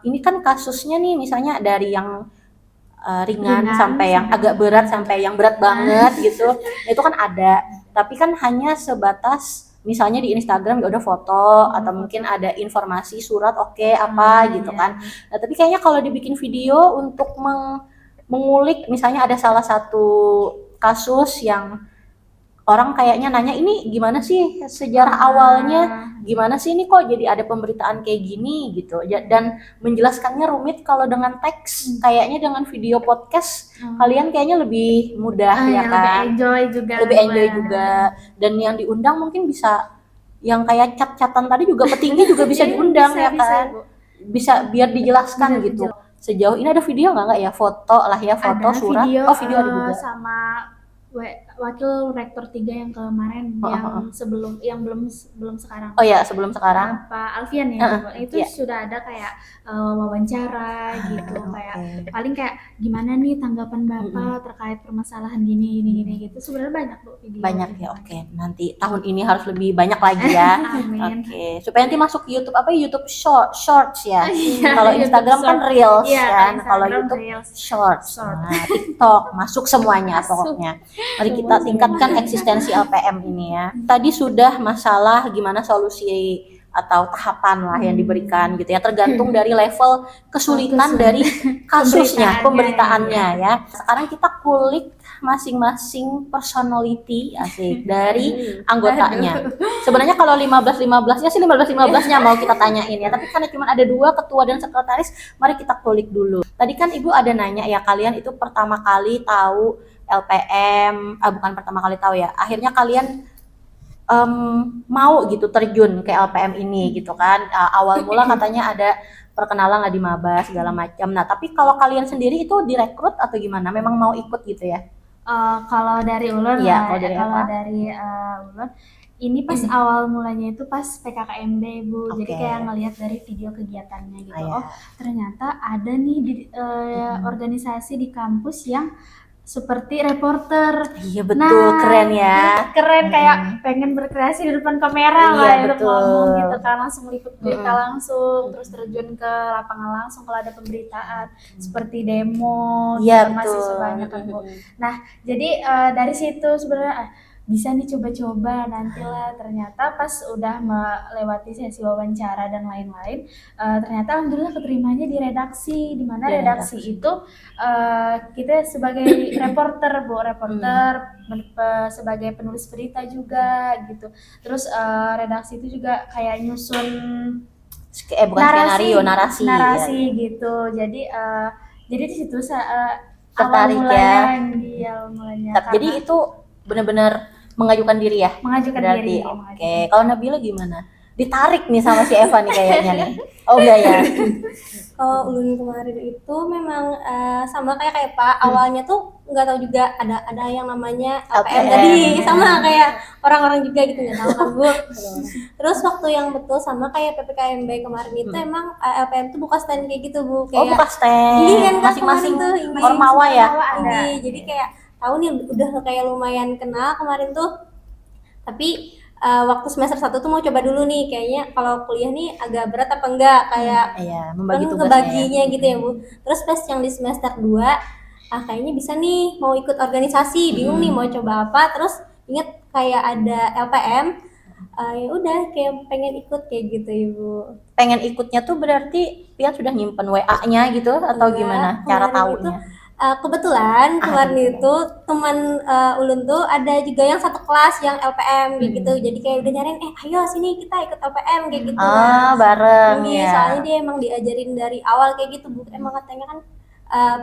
ini kan kasusnya nih, misalnya dari yang ringan sampai yang agak berat sampai yang berat banget gitu. Itu kan ada. Tapi kan hanya sebatas misalnya di Instagram ya udah foto atau mungkin ada informasi surat apa gitu kan. Nah, tapi kayaknya kalau dibikin video untuk mengulik, misalnya ada salah satu kasus yang orang kayaknya nanya, ini gimana sih sejarah awalnya, gimana sih ini kok jadi ada pemberitaan kayak gini gitu, dan menjelaskannya rumit. Kalau dengan teks kayaknya dengan video podcast kalian kayaknya lebih mudah ya kan, lebih enjoy juga. Dan yang diundang mungkin bisa yang kayak cat-catan tadi juga, petinggi juga bisa diundang ya kan, bisa biar dijelaskan gitu. Sejauh ini ada video nggak ya, foto lah ya, foto, ada surat, video, video ada juga sama wakil rektor 3 yang kemarin, yang sebelum, yang belum sekarang. Oh ya, sebelum sekarang. Pak Alfian ya, itu sudah ada kayak wawancara gitu, kayak paling kayak gimana nih tanggapan Bapak terkait permasalahan gini gitu. Sebenarnya banyak Bu video. Banyak ya, oke. Nanti tahun ini harus lebih banyak lagi ya. Amin. Oke, supaya nanti masuk YouTube YouTube shorts ya. Iya, Kalau Instagram kan Reels Iya, kan, kalau Instagram YouTube Reels. shorts. Nah, TikTok masuk semuanya pokoknya. Mari kita tingkatkan eksistensi LPM ini ya. Tadi sudah masalah gimana solusi atau tahapan lah yang diberikan gitu ya, tergantung dari level kesulitan dari kasusnya, pemberitaannya ya. Sekarang kita kulik masing-masing personality asik dari anggotanya. Sebenarnya kalau 15-15-nya sih 15-15-nya mau kita tanyain ya, tapi karena cuma ada 2, ketua dan sekretaris, mari kita kulik dulu. Tadi kan Ibu ada nanya ya, kalian itu pertama kali tahu LPM, bukan pertama kali tahu ya, akhirnya kalian mau gitu terjun ke LPM ini gitu kan. Awal mula katanya ada perkenalan lah di maba segala macam. Nah, tapi kalau kalian sendiri itu direkrut atau gimana? Memang mau ikut gitu ya? Kalau dari Ulun, Iya, kalau dari Ulun ini pas awal mulanya itu pas PKKMB Bu, jadi kayak ngelihat dari video kegiatannya gitu. Oh ternyata ada nih di organisasi di kampus yang seperti reporter. Iya betul, keren ya. Keren, kayak pengen berkreasi di depan kamera lah ya, ngomong gitu kan, langsung liput berita langsung, terus terjun ke lapangan langsung kalau ada pemberitaan seperti demo masih sebanyak kan Bu. Nah jadi dari situ sebenarnya bisa nih coba-coba nantilah. Ternyata pas udah melewati sesi wawancara dan lain-lain, ternyata alhamdulillah keterimanya di redaksi, di mana redaksi itu kita sebagai reporter Bu, sebagai penulis berita juga gitu. Terus redaksi itu juga kayak nyusun narasi ya. Gitu. Jadi di situ awal mulanya. Jadi itu benar-benar mengajukan diri ya? Mengajukan berarti. diri. Oke. Kalau Nabila gimana? ditarik nih sama si Eva nih kayaknya nih. Oh enggak ya? Kalau ulun kemarin itu memang sama kayak Pak, awalnya tuh nggak tahu juga ada yang namanya LPM tadi, sama kayak orang-orang juga gitu nggak tahu kan Bu. Terus waktu yang betul sama kayak PPKMB kemarin itu emang LPM tuh buka stand kayak gitu Bu, Oh kayak buka stand, ini kan Kak, masing-masing kemarin tuh ini ormawa ya? ini, jadi kayak tahu nih udah kayak lumayan kenal kemarin tuh, tapi waktu semester 1 tuh mau coba dulu nih kayaknya kalau kuliah nih agak berat apa enggak, kayak Iya, kan membagi tugasnya ya. ngebaginya gitu ya Bu. Terus pas yang di semester 2 kayaknya bisa nih mau ikut organisasi, bingung nih mau coba apa, terus inget kayak ada LPM, ya udah kayak pengen ikut kayak gitu Ibu. Pengen ikutnya tuh berarti Pian sudah nyimpen WA-nya gitu atau Enggak, gimana cara kemarin taunya? kebetulan kemarin itu teman ulun tuh ada juga yang satu kelas yang LPM kayak gitu, jadi kayak udah nyariin ayo sini kita ikut LPM kayak gitu. Bareng Iya, ya. soalnya dia emang diajarin dari awal kayak gitu Bu, emang katanya kan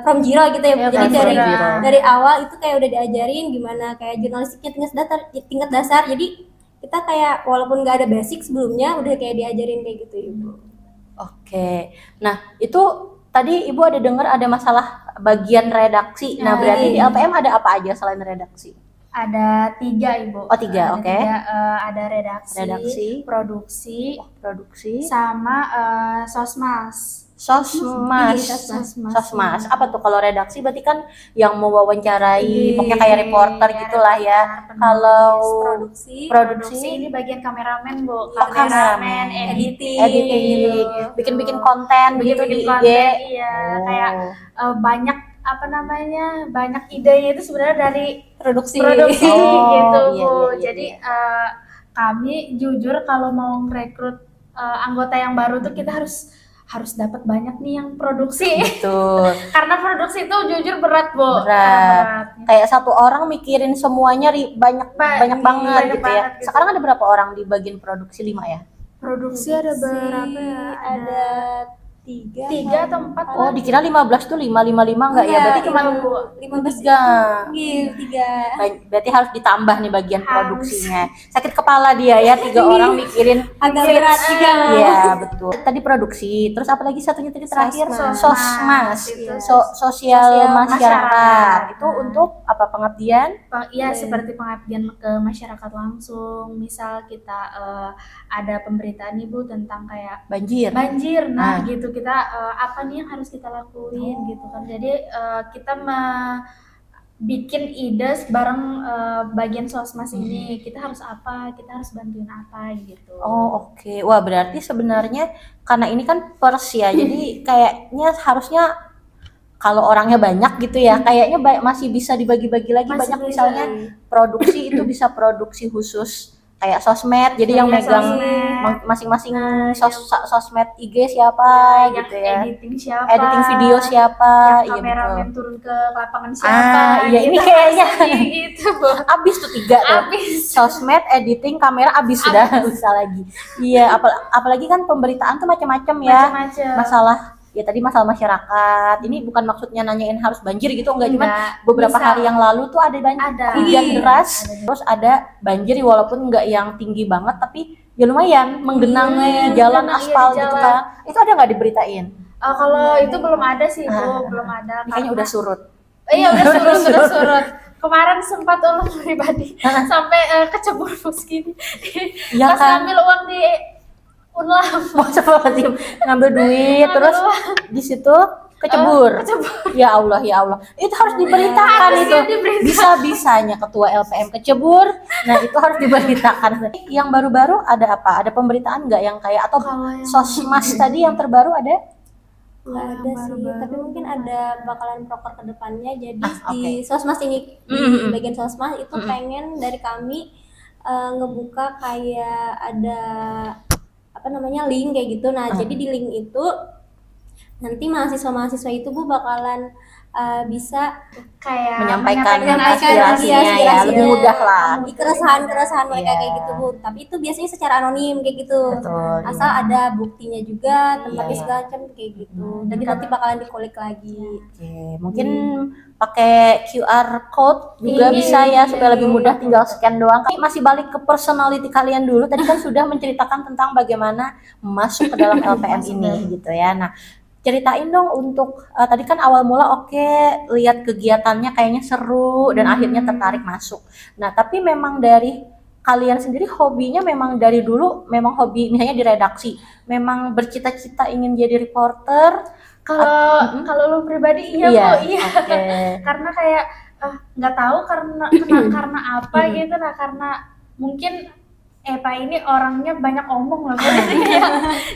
from zero gitu ya Bu. Iya, Jadi from dari zero. dari awal itu kayak udah diajarin gimana kayak jurnalistiknya tingkat dasar, jadi kita kayak walaupun nggak ada basic sebelumnya udah kayak diajarin kayak gitu Ibu. Oke. Nah, itu tadi Ibu ada dengar ada masalah bagian redaksi. Nah, berarti di LPM ada apa aja selain redaksi? Ada 3 Ibu. Oh, 3, Ada oke. 3, ada redaksi, Redaksi. produksi, Produksi, sama sosmas. sosmas. Iya, sosmas. Sosmas. Apa tuh kalau redaksi berarti kan yang mewawancarai, Iya, pokoknya kayak reporter iya, gitulah ya. reporter, Kalau Produksi, Produksi ini bagian kameramen Bu. kameramen. editing, editing, bikin-bikin konten begitu di bikin IG. konten, iya. Oh. Kayak banyak apa namanya, banyak idenya itu sebenarnya dari produksi. produksi Oh, gitu iya, Bu. iya, iya, Jadi kami jujur kalau mau merekrut anggota yang baru tuh kita harus dapat banyak nih yang produksi. Betul. Karena produksi itu jujur berat Bu. Berat. Kayak satu orang mikirin semuanya banyak banget banyak gitu ya. banget gitu. Sekarang ada berapa orang di bagian produksi? 5 ya? Produksi ada berapa ya? Ada 3 atau 4. Oh, dikira 15 tuh 555 enggak ya? Berarti cuma 15 3. Iya, 3. Berarti harus ditambah nih bagian produksinya. Sakit kepala dia ya, 3 orang mikirin Agak berat juga. Iya, betul. Tadi produksi, terus apa lagi satunya tadi terakhir? Sosmas. Sosmas. Itu Sosial masyarakat. masyarakat. Itu untuk apa pengabdian? Ya, seperti pengabdian ke masyarakat langsung. Misal kita ada pemberitaan Ibu tentang kayak Banjir. banjir. Nah, gitu kita apa nih yang harus kita lakuin gitu kan. Jadi kita bikin ide bareng bagian sosmas ini. Kita harus apa? Kita harus bantuin apa gitu. Oh, oke. Wah, berarti sebenarnya karena ini kan pers ya. Jadi kayaknya harusnya kalau orangnya banyak gitu ya, kayaknya masih bisa dibagi-bagi lagi. Masih Banyak bisa. misalnya produksi itu bisa produksi khusus kayak sosmed, jadi yang Iya, megang sosmed. masing-masing Nah, sosmed IG siapa yang gitu ya, editing siapa? editing video siapa, Yang iya kameramen betul. turun ke lapangan siapa? Iya ini Gitu, kayaknya pasti gitu Bu. abis tuh 3 tuh. Abis. Sosmed, editing, kamera abis sudah bisa lagi. Iya, apalagi kan pemberitaan tuh macam-macam ya. Macam-macam. Masalah ya tadi masalah masyarakat. Ini bukan maksudnya nanyain harus banjir gitu enggak, cuman Enggak, beberapa bisa. hari yang lalu tuh ada banjir, Ada. hujan Iya, deras, ada. terus ada banjir walaupun enggak yang tinggi banget tapi ya lumayan menggenangi jalan menggenangi aspal di gitu jalan. kan. Itu ada nggak diberitain? Kalau itu belum ada sih Bu, belum ada. Ini kayaknya udah surut. Iya udah surut. Kemarin sempat ulun pribadi sampai kecebur bos gini. Iya Pas kan? ngambil uang di Unlam. Astagfirullahaladzim, ngambil duit Ngambil terus uang. di situ kecebur. Ya Allah, ya Allah. Itu harus diberitakan itu. Harusnya diberitakan. Bisa-bisanya ketua LPM kecebur. Nah, itu harus diberitakan. Yang baru-baru ada apa? Ada pemberitaan nggak yang kayak atau Kalau yang sosmas tadi yang terbaru ada? Nggak ada sih, tapi mungkin ada bakalan proker ke depannya. Jadi di oke. sosmas ini, di bagian sosmas itu pengen dari kami ngebuka kayak ada apa namanya link kayak gitu. Nah, jadi di link itu nanti mahasiswa-mahasiswa itu Bu bakalan bisa kayak menyampaikan menyampaikan aspirasinya ya, aspirasinya. lebih mudah lah. di keresahan mereka Iya. kayak gitu Bu. Tapi itu biasanya secara anonim kayak gitu. Betul. Asal ada buktinya juga, tempatnya Iya. segala macam kayak gitu. Jadi nanti bakalan dikulik lagi. Oke, mungkin pakai QR code juga Iya, bisa ya supaya iya. lebih mudah, tinggal scan doang. Tapi masih balik ke personality kalian dulu. Tadi kan sudah menceritakan tentang bagaimana masuk ke dalam LPM ini gitu ya. Nah, ceritain dong untuk tadi kan awal mula oke, lihat kegiatannya kayaknya seru dan akhirnya tertarik masuk. Nah, tapi memang dari kalian sendiri hobinya memang dari dulu memang hobi misalnya di redaksi, memang bercita-cita ingin jadi reporter. Kalau lu pribadi iya Bu, iya. Oke. Karena kayak nggak tahu karena apa gitu, nah karena mungkin Pak ini orangnya banyak omong lah Bu.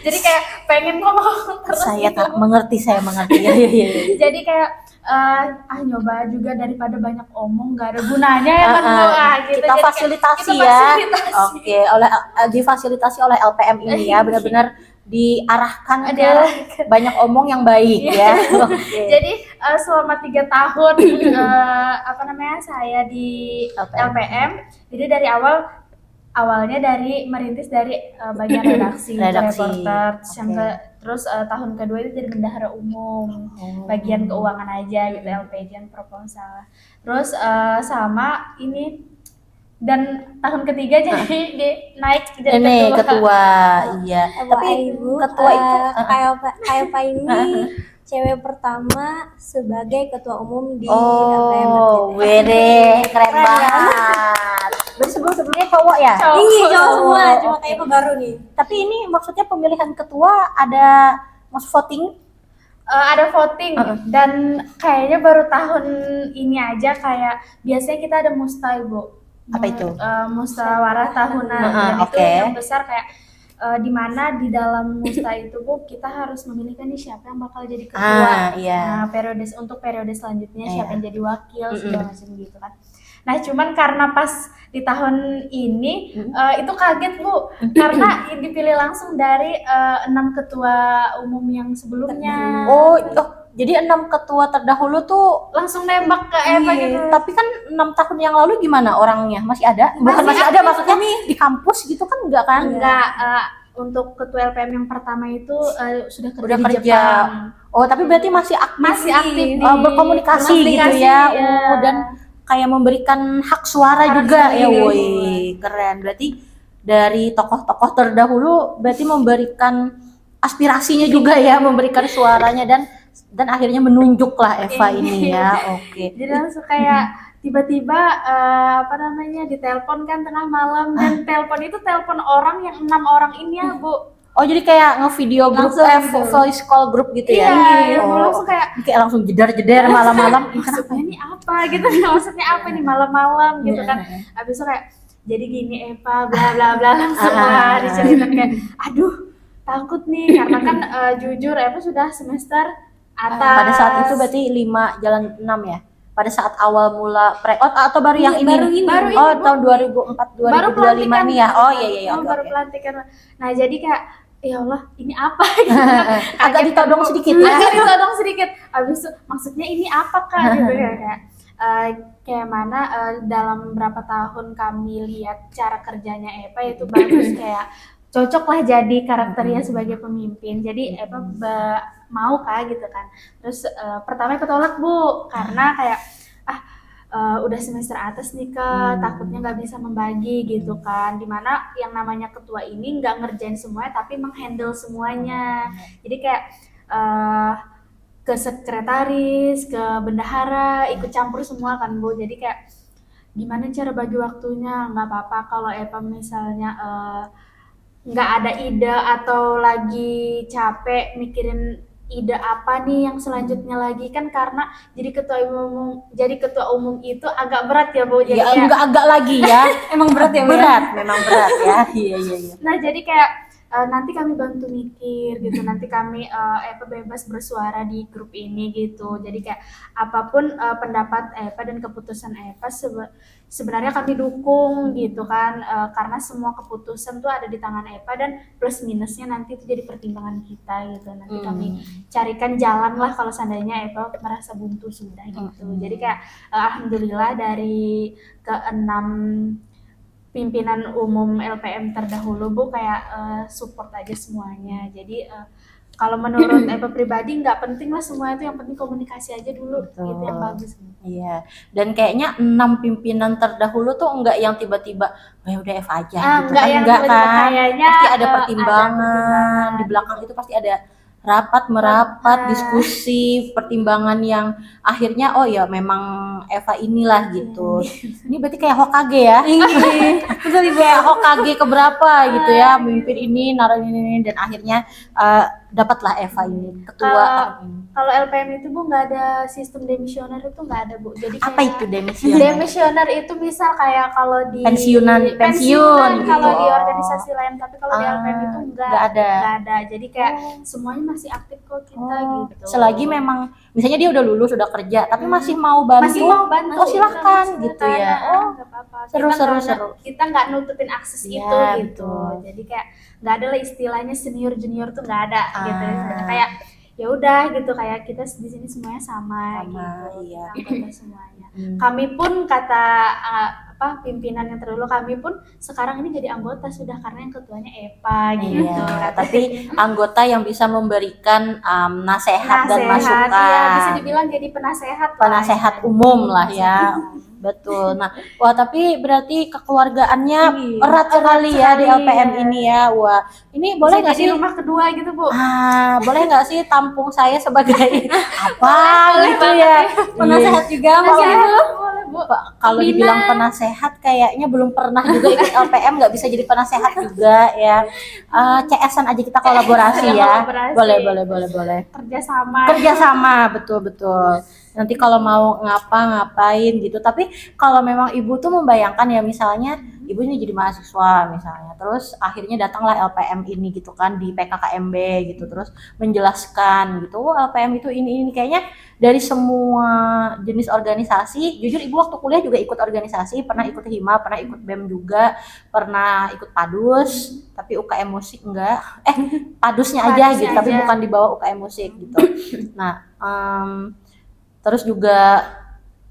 Jadi kayak pengen ngomong terus Saya gitu. tak mengerti, saya mengerti. Ya, ya, ya. Jadi kayak nyoba juga daripada banyak omong nggak ada gunanya ya kan Bu. Gitu. Kita Jadi kayak fasilitasi kita ya. fasilitasi. Oke, oleh difasilitasi oleh LPM ini ya, benar-benar diarahkan ke banyak omong yang baik ya. Oke. Jadi selama 3 tahun saya di LPM, jadi dari awalnya dari merintis dari bagian redaksi, Redaksi. reporter, Oke. terus tahun kedua itu jadi bendahara umum, bagian keuangan aja gitu, LPJ proposal. Terus sama ini dan tahun ketiga jadi naik jadi Ini ketua, iya. Tapi Tapi ketua itu kayak Pak ini cewek pertama sebagai ketua umum di LPM. wede, keren banget. Berarti sebelumnya cowok ya? Cowok. Ini cowok semua, Oh, cuma kayak baru nih. Tapi ini maksudnya pemilihan ketua ada voting? Ada voting dan kayaknya baru tahun ini aja kayak biasanya kita ada mustai Bu. Apa itu? Musyawarah tahunan dan itu oke. yang besar kayak di mana di dalam musta itu Bu kita harus memilihkan nih siapa yang bakal jadi ketua. Iya. Nah, untuk periode selanjutnya siapa Iya. yang jadi wakil segala macam gitu kan. Nah, cuman karena pas di tahun ini itu kaget Bu karena dipilih langsung dari 6 ketua umum yang sebelumnya. Oh, jadi 6 ketua terdahulu tuh Langsung nembak ke Eva gitu. Tapi kan 6 tahun yang lalu gimana orangnya? Masih ada? Bukan masih ada, maksudnya di kampus gitu kan enggak kan? Enggak, untuk ketua LPM yang pertama itu sudah kerja Udah di kerja. Jepang. Oh, tapi berarti masih aktif, Di berkomunikasi gitu ya. ya. Dan kayak memberikan hak suara juga ya. Woi, keren. Berarti dari tokoh-tokoh terdahulu berarti memberikan aspirasinya juga ya, memberikan suaranya dan akhirnya menunjuklah Eva ini ya. Oke. Jadi langsung kayak tiba-tiba ditelepon kan tengah malam dan telepon itu telepon orang yang 6 orang ini ya Bu. Oh, jadi kayak nge-video grup voice call grup gitu ya. Iya, langsung kayak langsung jedar-jedar malam-malam. maksudnya ini apa gitu, maksudnya apa nih malam-malam gitu kan. Habis itu kayak jadi gini Eva bla bla bla langsung lah diceritain kayak aduh takut nih karena kan jujur Eva sudah semester atas. Pada saat itu berarti 5 jalan 6 ya. Pada saat awal mula atau baru yang ini? Baru ini, tahun 2004 baru 2025 pelantikan nih ya. Oh iya baru oke. pelantikan. Nah, jadi kayak ya Allah, ini apa gitu. Agak ditodong sedikit ya. Agak ditodong sedikit. Habis itu maksudnya ini apa Kak gitu ya kayak kayak mana dalam berapa tahun kami lihat cara kerjanya Eva itu bagus kayak cocok lah jadi karakternya sebagai pemimpin. Jadi Eva mau Kak gitu kan. Terus pertama ketolak Bu karena kayak udah semester atas nih Kak, takutnya nggak bisa membagi gitu kan, dimana yang namanya ketua ini nggak ngerjain semuanya tapi menghandle semuanya. Jadi kayak ke sekretaris, ke bendahara ikut campur semua kan Bu. Jadi kayak gimana cara bagi waktunya, nggak apa-apa kalau Eva misalnya nggak ada ide atau lagi capek mikirin ide apa nih yang selanjutnya lagi kan, karena jadi ketua umum itu agak berat ya Bu. Jadi Ya enggak agak lagi ya. Emang berat ya, Bu? Berat, memang berat ya. Iya. Nah, jadi kayak nanti kami bantu mikir gitu, nanti kami bebas bersuara di grup ini gitu. Jadi kayak apapun pendapat Eva dan keputusan Eva sebenarnya kami dukung gitu kan. Karena semua keputusan tuh ada di tangan Eva dan plus minusnya nanti itu jadi pertimbangan kita gitu. Nanti kami carikan jalan lah kalau seandainya Eva merasa buntu sudah gitu. Jadi kayak alhamdulillah dari keenam pimpinan umum LPM terdahulu Bu kayak support aja semuanya. Jadi kalau menurut Eva pribadi nggak penting lah semua itu, yang penting komunikasi aja dulu. Betul. Gitu yang bagus. Iya, dan kayaknya 6 pimpinan terdahulu tuh enggak yang tiba-tiba ya udah F aja gitu Enggak kan, yang enggak tiba-tiba kan, kayaknya pasti ada ada pertimbangan di belakang itu, pasti ada rapat merapat diskusi pertimbangan yang akhirnya oh ya memang Eva inilah gitu. Ini berarti kayak Hokage ya. Betul Ibu, kayak Hokage keberapa gitu ya, memimpin ini naruh ini dan akhirnya dapatlah Eva ini ketua tahun ini. Kalau LPM itu Bu nggak ada sistem demisioner, itu nggak ada Bu. Jadi Apa kayak itu demisioner? demisioner itu misal kayak kalau di Pensiun kalau gitu. di organisasi lain, tapi kalau di LPM itu nggak ada. nggak ada. Jadi kayak semuanya masih aktif kok kita gitu. Selagi memang misalnya dia udah lulus udah kerja tapi masih mau bantu, oh silahkan gitu ya. Oh nggak apa-apa. seru Kita seru nggak- seru. Kita nggak nutupin akses Iya, itu gitu. betul. Jadi kayak nggak ada lah istilahnya senior junior tuh nggak ada gitu. Ah. Kayak ya udah gitu, kayak kita di sini semuanya sama Sama, gitu. iya. Anggota semuanya. Kami pun kata pimpinan yang terdahulu, kami pun sekarang ini jadi anggota sudah karena yang ketuanya Eva gitu. Iya, tapi anggota yang bisa memberikan nasihat dan masukan. Iya, bisa dibilang jadi penasehat lah. Penasehat umum lah ya. Betul. Nah, wah tapi berarti kekeluargaannya erat sekali ya di LPM ini ya. Wah, ini boleh nggak Bisa sih? jadi rumah kedua gitu Bu? Boleh nggak sih tampung saya sebagai apa gitu ya? Penasehat juga Boleh, mungkin. boleh Bu. Kalau dibilang penasehat kayaknya belum pernah juga ikut LPM, nggak bisa jadi penasehat juga ya. CS-an aja kita kolaborasi ya. Kolaborasi. Boleh. Kerjasama. Kerjasama, betul. Nanti kalau mau ngapain gitu. Tapi kalau memang ibu tuh membayangkan ya, misalnya ibu ini jadi mahasiswa misalnya, terus akhirnya datanglah LPM ini gitu kan di PKKMB gitu, terus menjelaskan gitu, LPM itu ini kayaknya dari semua jenis organisasi. Jujur ibu waktu kuliah juga ikut organisasi, pernah ikut hima, pernah ikut BEM juga, pernah ikut padus, tapi UKM musik enggak, padusnya aja gitu, tapi bukan di bawah UKM musik gitu. Nah, terus juga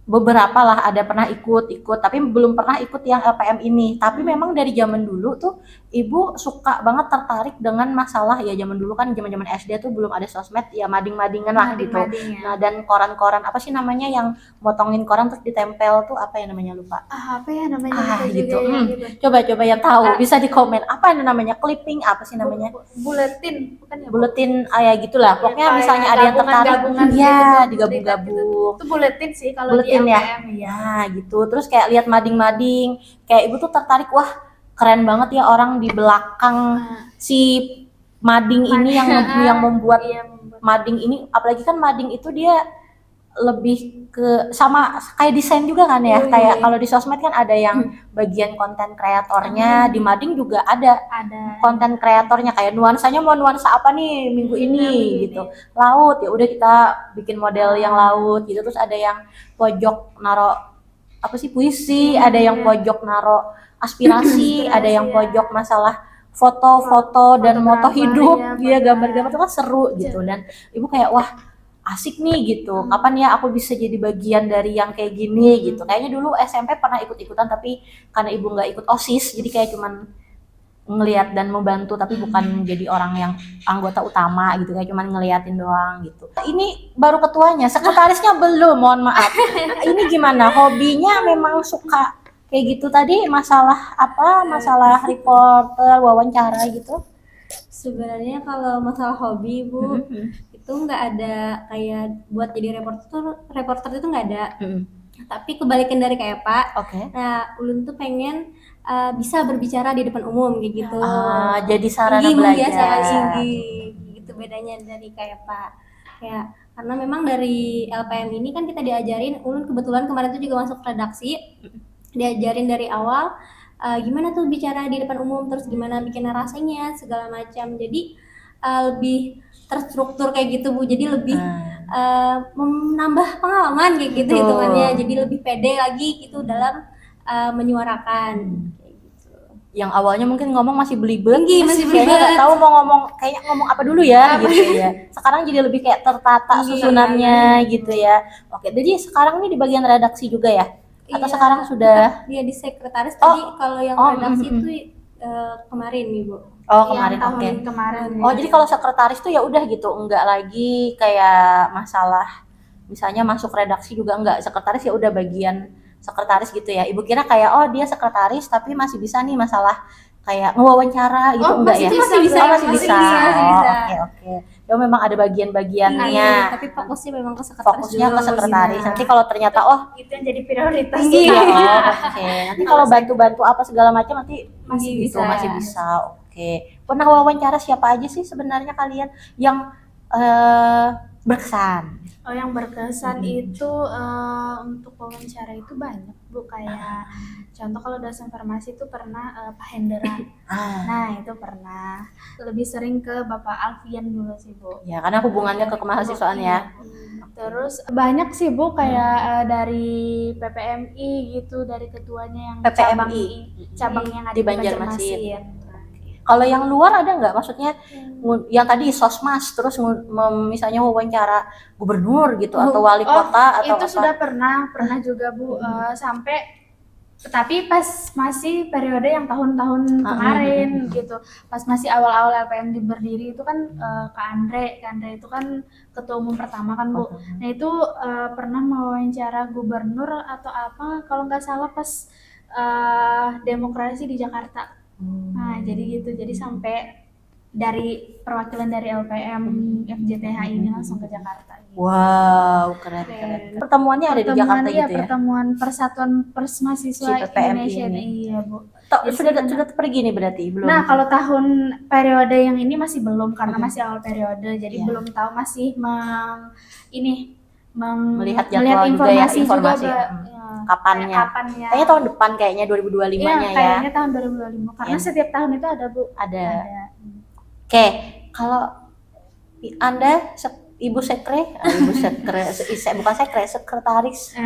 beberapa lah ada pernah ikut tapi belum pernah ikut yang LPM ini. Tapi memang dari zaman dulu tuh ibu suka banget tertarik dengan masalah ya, zaman dulu kan zaman SD tuh belum ada sosmed ya, mading-madingan lah gitu. Nah, dan koran-koran apa sih namanya yang motongin koran terus ditempel tuh apa ya namanya, lupa. Apa ya namanya Gitu. gitu. Coba yang tahu bisa di komen apa namanya, clipping apa sih namanya? Buletin bukan ya? Buletin ya gitulah. Pokoknya kayak misalnya ada yang tertarik gabungan ya gitu, digabung-gabung. Itu buletin sih kalau di Buletin ya. LPM ya. Nah, gitu. Terus kayak lihat mading-mading, kayak ibu tuh tertarik, wah keren banget ya orang di belakang si mading ini yang membuat mading ini. Apalagi kan mading itu dia lebih ke sama kayak desain juga kan ya. Kayak kalau di sosmed kan ada yang bagian konten kreatornya, di mading juga ada konten kreatornya, kayak nuansanya mau nuansa apa nih minggu ini gitu. Laut, ya udah kita bikin model yang laut gitu. Terus ada yang pojok naro apa sih, puisi, ada yang pojok naro aspirasi, ada yang pojok masalah foto-foto dan moto hidup, ya gambar-gambar itu kan seru gitu. Dan ibu kayak wah asik nih gitu, kapan ya aku bisa jadi bagian dari yang kayak gini gitu. Kayaknya dulu SMP pernah ikut-ikutan, tapi karena ibu nggak ikut OSIS, jadi kayak cuman ngelihat dan membantu, tapi bukan jadi orang yang anggota utama gitu, kayak cuman ngeliatin doang gitu. Ini baru ketuanya, sekretarisnya belum, mohon maaf. Ini gimana, hobinya memang suka kayak gitu tadi, masalah reporter, wawancara gitu? Sebenarnya kalau masalah hobi Bu, itu nggak ada kayak buat jadi reporter itu nggak ada. Tapi kebalikan dari kayak Pak. Nah, Ulun tuh pengen bisa berbicara di depan umum kayak gitu. Jadi sarana belajar. Gitu bedanya dari kayak Pak. Ya, karena memang dari LPM ini kan kita diajarin, Ulun kebetulan kemarin tuh juga masuk redaksi, diajarin dari awal gimana tuh bicara di depan umum, terus gimana bikin narasinya segala macam. Jadi lebih terstruktur kayak gitu Bu, jadi lebih menambah pengalaman kayak gitu Betul. hitungannya, jadi lebih pede lagi gitu dalam menyuarakan kayak gitu. Yang awalnya mungkin ngomong masih belibet, Masih kayaknya belibet. nggak tahu mau ngomong, kayaknya ngomong apa dulu ya gitu ya. Sekarang jadi lebih kayak tertata Iya. susunannya gitu ya. Oke, jadi sekarang ini di bagian redaksi juga ya? Atau Iya, sekarang sudah? tetap dia di sekretaris tadi. Kalau yang redaksi itu kemarin nih Bu. Oh, Yang kemarin, tahun oke. kemarin. Oh, jadi kalau sekretaris tuh ya udah gitu, enggak lagi kayak masalah misalnya masuk redaksi juga enggak, sekretaris ya udah bagian sekretaris gitu ya. Ibu kira kayak oh dia sekretaris tapi masih bisa nih masalah kayak ngewawancara gitu, Oh, enggak masih ya? bisa, Masih bisa, Oh, masih bisa. masih Oh, bisa. oke. Ya memang ada bagian-bagiannya. Iya, tapi fokusnya memang ke sekretaris Fokusnya ke dulu, sekretaris. gitu. Nanti kalau ternyata oh Itu yang jadi prioritas. iya, oh, oke. Nanti kalau bantu-bantu apa segala macam nanti Masih gitu, bisa. masih bisa. Oke. Pernah wawancara siapa aja sih sebenarnya kalian yang eh, berkesan? Oh, yang berkesan itu untuk wawancara itu banyak Bu, kayak contoh kalau dosen farmasi itu pernah Pak Hendra. Nah itu pernah, lebih sering ke Bapak Alfian dulu sih Bu. Ya, karena hubungannya ke kemahasiswaan ya. Terus banyak sih Bu, kayak dari PPMI gitu, dari ketuanya yang PPMI. cabang yang ada Di di Banjarmasin. Banjarmasin. Kalau yang luar ada nggak? Maksudnya yang tadi sosmas, terus misalnya wawancara gubernur gitu atau wali kota atau itu apa? sudah pernah juga Bu, sampai tapi pas masih periode yang tahun-tahun kemarin gitu, pas masih awal-awal LPM berdiri itu kan Kak Andre itu kan ketua umum pertama kan Bu. Nah itu pernah mewawancara gubernur atau apa kalau nggak salah pas demokrasi di Jakarta. Nah jadi gitu, jadi sampai dari perwakilan dari LPM FJTH ini langsung ke Jakarta gitu. Wow, keren. Pertemuannya ada di Jakarta gitu ya? Pertemuan Persatuan Pers Mahasiswa Si PPMI Indonesia ini. Iya Bu. Sudah pergi nih berarti belum? Nah kalau tahun periode yang ini masih belum, karena masih awal periode, jadi belum tahu, masih melihat jadwal juga ya, informasi kapannya. Kayaknya tahun depan, kayaknya 2025-nya ya. Kayaknya tahun 2025 karena setiap tahun itu ada Bu. Ada. Oke, kalau Anda Ibu Sekre, bukan sekre, sekretaris.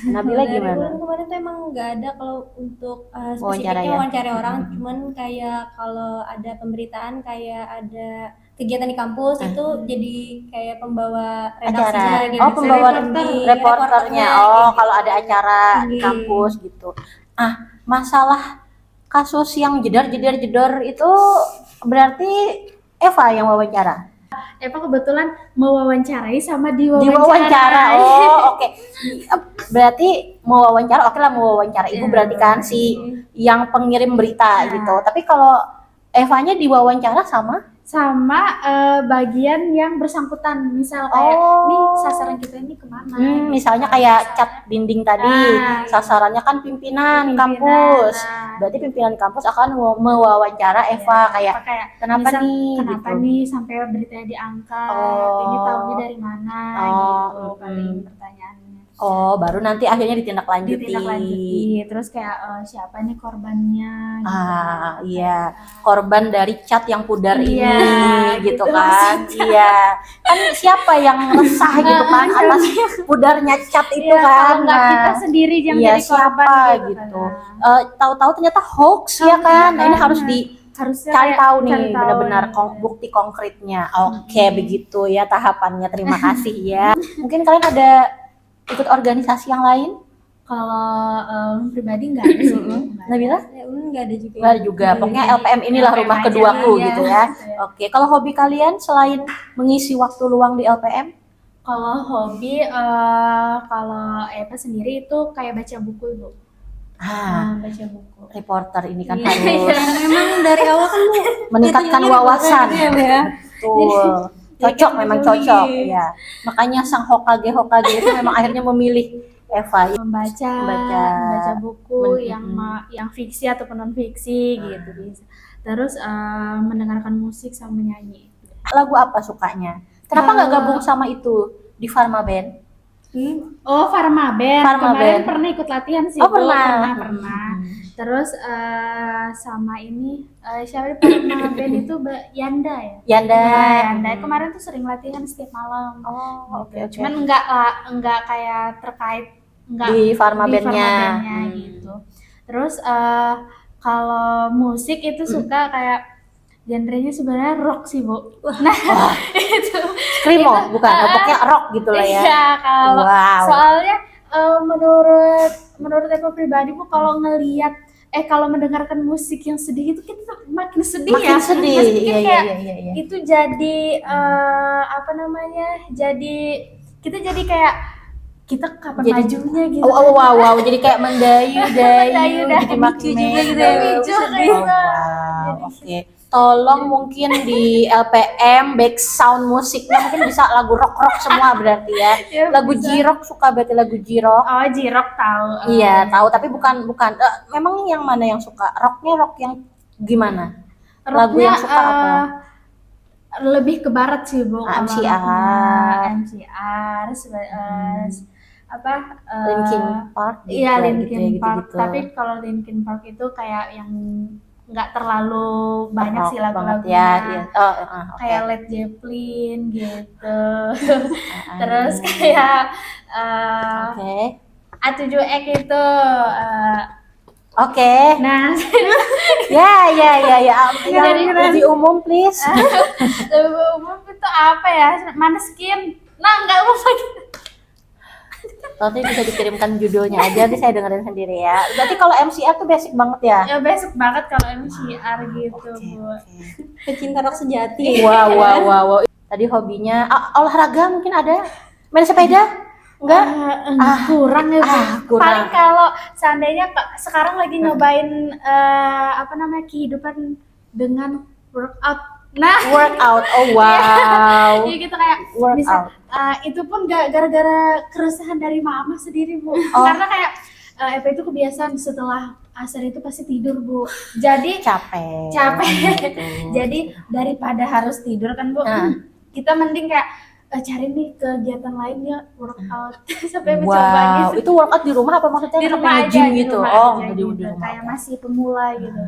Nabila Dari gimana? bulan kemarin tuh emang nggak ada kalau untuk Wawancara spesifiknya ya? wawancara orang, cuman kayak kalau ada pemberitaan kayak ada kegiatan di kampus itu jadi kayak pembawa redaksi Acara. gitu. Oh, pembawa Reporternya reporternya. Oh, gitu. kalau ada acara di kampus gitu. Masalah kasus yang jedor itu berarti Eva yang wawancara. Eva kebetulan mewawancarai sama Diwawancara. Oh, oke. Berarti mau wawancara, oke lah mau wawancara Ibu berarti kan si yang pengirim berita gitu. Tapi kalau Evanya diwawancara sama bagian yang bersangkutan, misal kayak nih sasaran kita ini kemana misalnya kayak cat dinding tadi, sasarannya kan pimpinan kampus, berarti pimpinan kampus akan mewawancara Eva kayak kenapa nih sampai beritanya diangkat, ini tahunya dari mana gitu paling pertanyaannya. Oh, baru nanti akhirnya ditindaklanjuti. Terus kayak siapa nih korbannya gitu. Iya, korban dari cat yang pudar ini gitu gitu kan. Iya. Kan siapa yang resah gitu kan atas pudarnya cat itu kan. Kalau kita sendiri yang jadi korban gitu. Tahu-tahu ternyata hoax ya kan. Nah, ini harus cari tahu nih benar-benar bukti konkretnya. Oke, begitu ya tahapannya. Terima kasih ya. Mungkin kalian ada ikut organisasi yang lain? Kalau pribadi nggak ada sih. Nabila? Nggak ada juga. Nggak juga. Pokoknya LPM inilah rumah keduaku gitu ya. Oke, kalau hobi kalian selain mengisi waktu luang di LPM? Kalau hobi, kalau Eva sendiri itu kayak baca buku Bu. Baca buku. Reporter ini kan harus Emang dari awal kan meningkatkan wawasan. Ya. Betul. Cocok, memang cocok ya. Makanya sang Hokage itu memang akhirnya memilih Eva membaca buku yang fiksi ataupun non fiksi gitu bisa. Terus mendengarkan musik sama menyanyi. Lagu apa sukanya? Kenapa nggak gabung sama itu di Pharma Band? Oh, Farmaben. Farmaben. Kemarin pernah ikut latihan sih, Oh, Bu. pernah. Pernah. Terus sama ini siapa di Farmaben itu Yanda ya? Yanda. Yanda. Kemarin tuh sering latihan setiap malam. Oh, oke. Cuman enggak kayak terkait enggak Di Farmabennya. gitu. Terus kalau musik itu suka kayak genrenya sebenarnya rock sih, Bu. Nah, itu Screamo, bukan? Pokoknya rock gitu lah ya. Iya, kalau Wow. soalnya menurut aku pribadi, Bu, kalau kalau mendengarkan musik yang sedih itu kita tuh makin sedih Makin ya. sedih. Maksudnya Iya. kayak itu jadi apa namanya? Kita jadi kayak kita kapan Jadi- majunya gitu. Wow. Jadi kayak mendayu-dayu, Mendayu, jadi makin juga gitu ya. Memicu Oh, gitu. wow. Oke. Tolong mungkin di LPM back sound musiknya mungkin bisa lagu rock semua berarti ya. Ya, Lagu bisa. J-rock, suka berarti lagu J-rock. Oh, J-rock tahu. Iya, tahu, tapi bukan. Memang yang mana yang suka? Rocknya rock yang gimana? Lagu yang suka apa? Lebih ke barat sih, Bu. kalau MCR. rocknya. MCR apa Linkin Park gitu iya, lah, Linkin gitu ya, Park. gitu-gitu. Tapi kalau Linkin Park itu kayak yang nggak terlalu banyak Rock sih banget lagu-lagunya. ya. Iya. Oke. Kayak Led Zeppelin gitu. Terus kayak Oke. A7X itu Oke. nah Ya. Yang Dari- lebih umum please. lebih umum itu apa ya? Maneskin. Nah, nggak umum lagi. Nanti bisa dikirimkan judulnya aja, nanti saya dengerin sendiri ya. Berarti kalau MCR tuh basic banget ya. Ya basic banget kalau MCR gitu, Bu. Pecinta rock sejati. Wow. Tadi hobinya olahraga mungkin ada? Main sepeda? Enggak? Kurang ya, Bu. Kurang. Paling kalau seandainya sekarang lagi nyobain apa namanya kehidupan dengan workout. Nah, Workout. Oh wow. iya gitu kayak Workout. bisa itu pun gak gara-gara keresahan dari mama sendiri, Bu. Oh. Karena kayak Eva itu kebiasaan setelah asar itu pasti tidur, Bu. Jadi Capek. Gitu. Jadi daripada harus tidur kan, Bu, kita mending kayak cari nih kegiatan lainnya workout sampai mencoba Wow, gitu. itu workout di rumah apa maksudnya Di rumah kayak aja, gym di gitu? rumah Oh, aja di gitu. rumah. Kayak masih pemula gitu.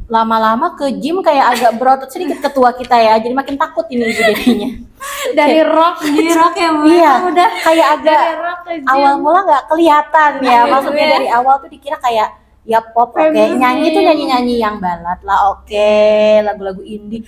Lama-lama ke gym kayak agak berotot sedikit ketua kita ya, jadi makin takut ini ibu jadinya. Dari rock Di rock ya, Bu. Iya, Udah kayak agak dari rock ke gym. awal mula nggak kelihatan ya, maksudnya dari awal tuh dikira kayak ya pop, oke, Feminim. nyanyi tuh nyanyi yang balad lah, oke, lagu-lagu indie.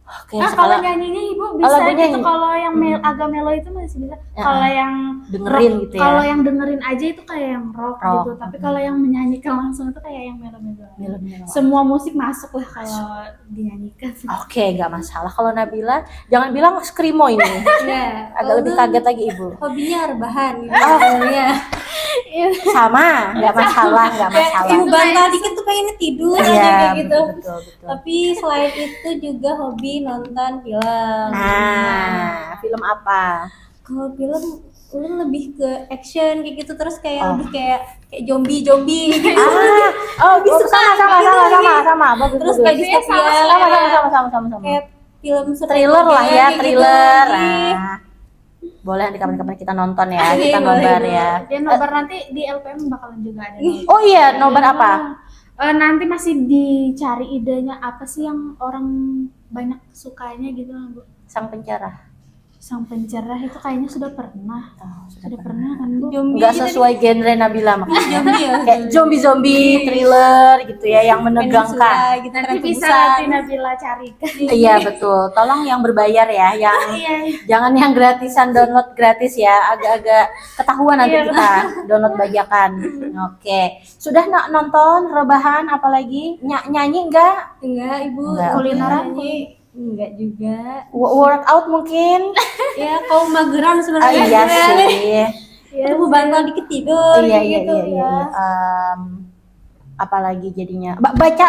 Oke, Nah, kalau sekarang nyanyinya Ibu bisa lagunya gitu. nyanyi. Kalau yang agak melo itu masih bisa. Ya, Kalau yang dengerin rock, gitu ya. Kalau yang dengerin aja itu kayak yang rock, Rock. gitu. Tapi kalau yang menyanyikan langsung itu kayak yang melo-melo. Melo-melo. Semua musik masuk lah kalau dinyanyikan. Oke, nggak masalah. Kalau Nabila, jangan bilang screamo ini. ya. Agak lebih kaget lagi ibu. Hobinya rebahan gitu. Oh. Ya. Sama, nggak masalah. Ibu bantal dikit tuh pengennya tidur aja Iya, kayak gitu. betul. Tapi selain itu juga hobi nonton film. Nah, film apa? Kalau film lu lebih ke action kayak gitu, terus kayak Oh. lebih kayak zombie gitu. Lebih suka sama. Bagus. Terus bagus. kayak dystopia, Sama. kayak film Thriller lah ya, kayak thriller. gitu. Nah, boleh nanti kapan-kapan kita nonton ya, Oke, kita boleh, nobar boleh. ya. Dia nobar nanti di LPM bakalan juga ada. Oh iya, nobar apa? Nanti masih dicari idenya apa sih yang orang banyak sukanya gitu, Bu. Sang Pencerah. Sang Pencerah itu kayaknya sudah pernah. Sudah pernah kan, Bu? Zombie Nggak gitu sesuai genre Nabila makanya. Zombie ya. Kayak zombie, thriller gitu ya, yang menegangkan. Peninsula gitu, Nanti Tren bisa Tebusan. nanti Nabila carikan. Iya betul. Tolong yang berbayar ya, yang Iya. jangan yang gratisan, download gratis ya. Agak-agak ketahuan nanti Iya. kita download bajakan. Oke. Sudah nonton rebahan apalagi? Nyanyi enggak? Enggak, Ibu. Enggak, kulineran, Nyanyi. Enggak juga. Workout mungkin? Ya, kaum mageran sebenarnya. Iya sih. Ibu bantal dikit tidur Iya. gitu ya. Apalagi jadinya baca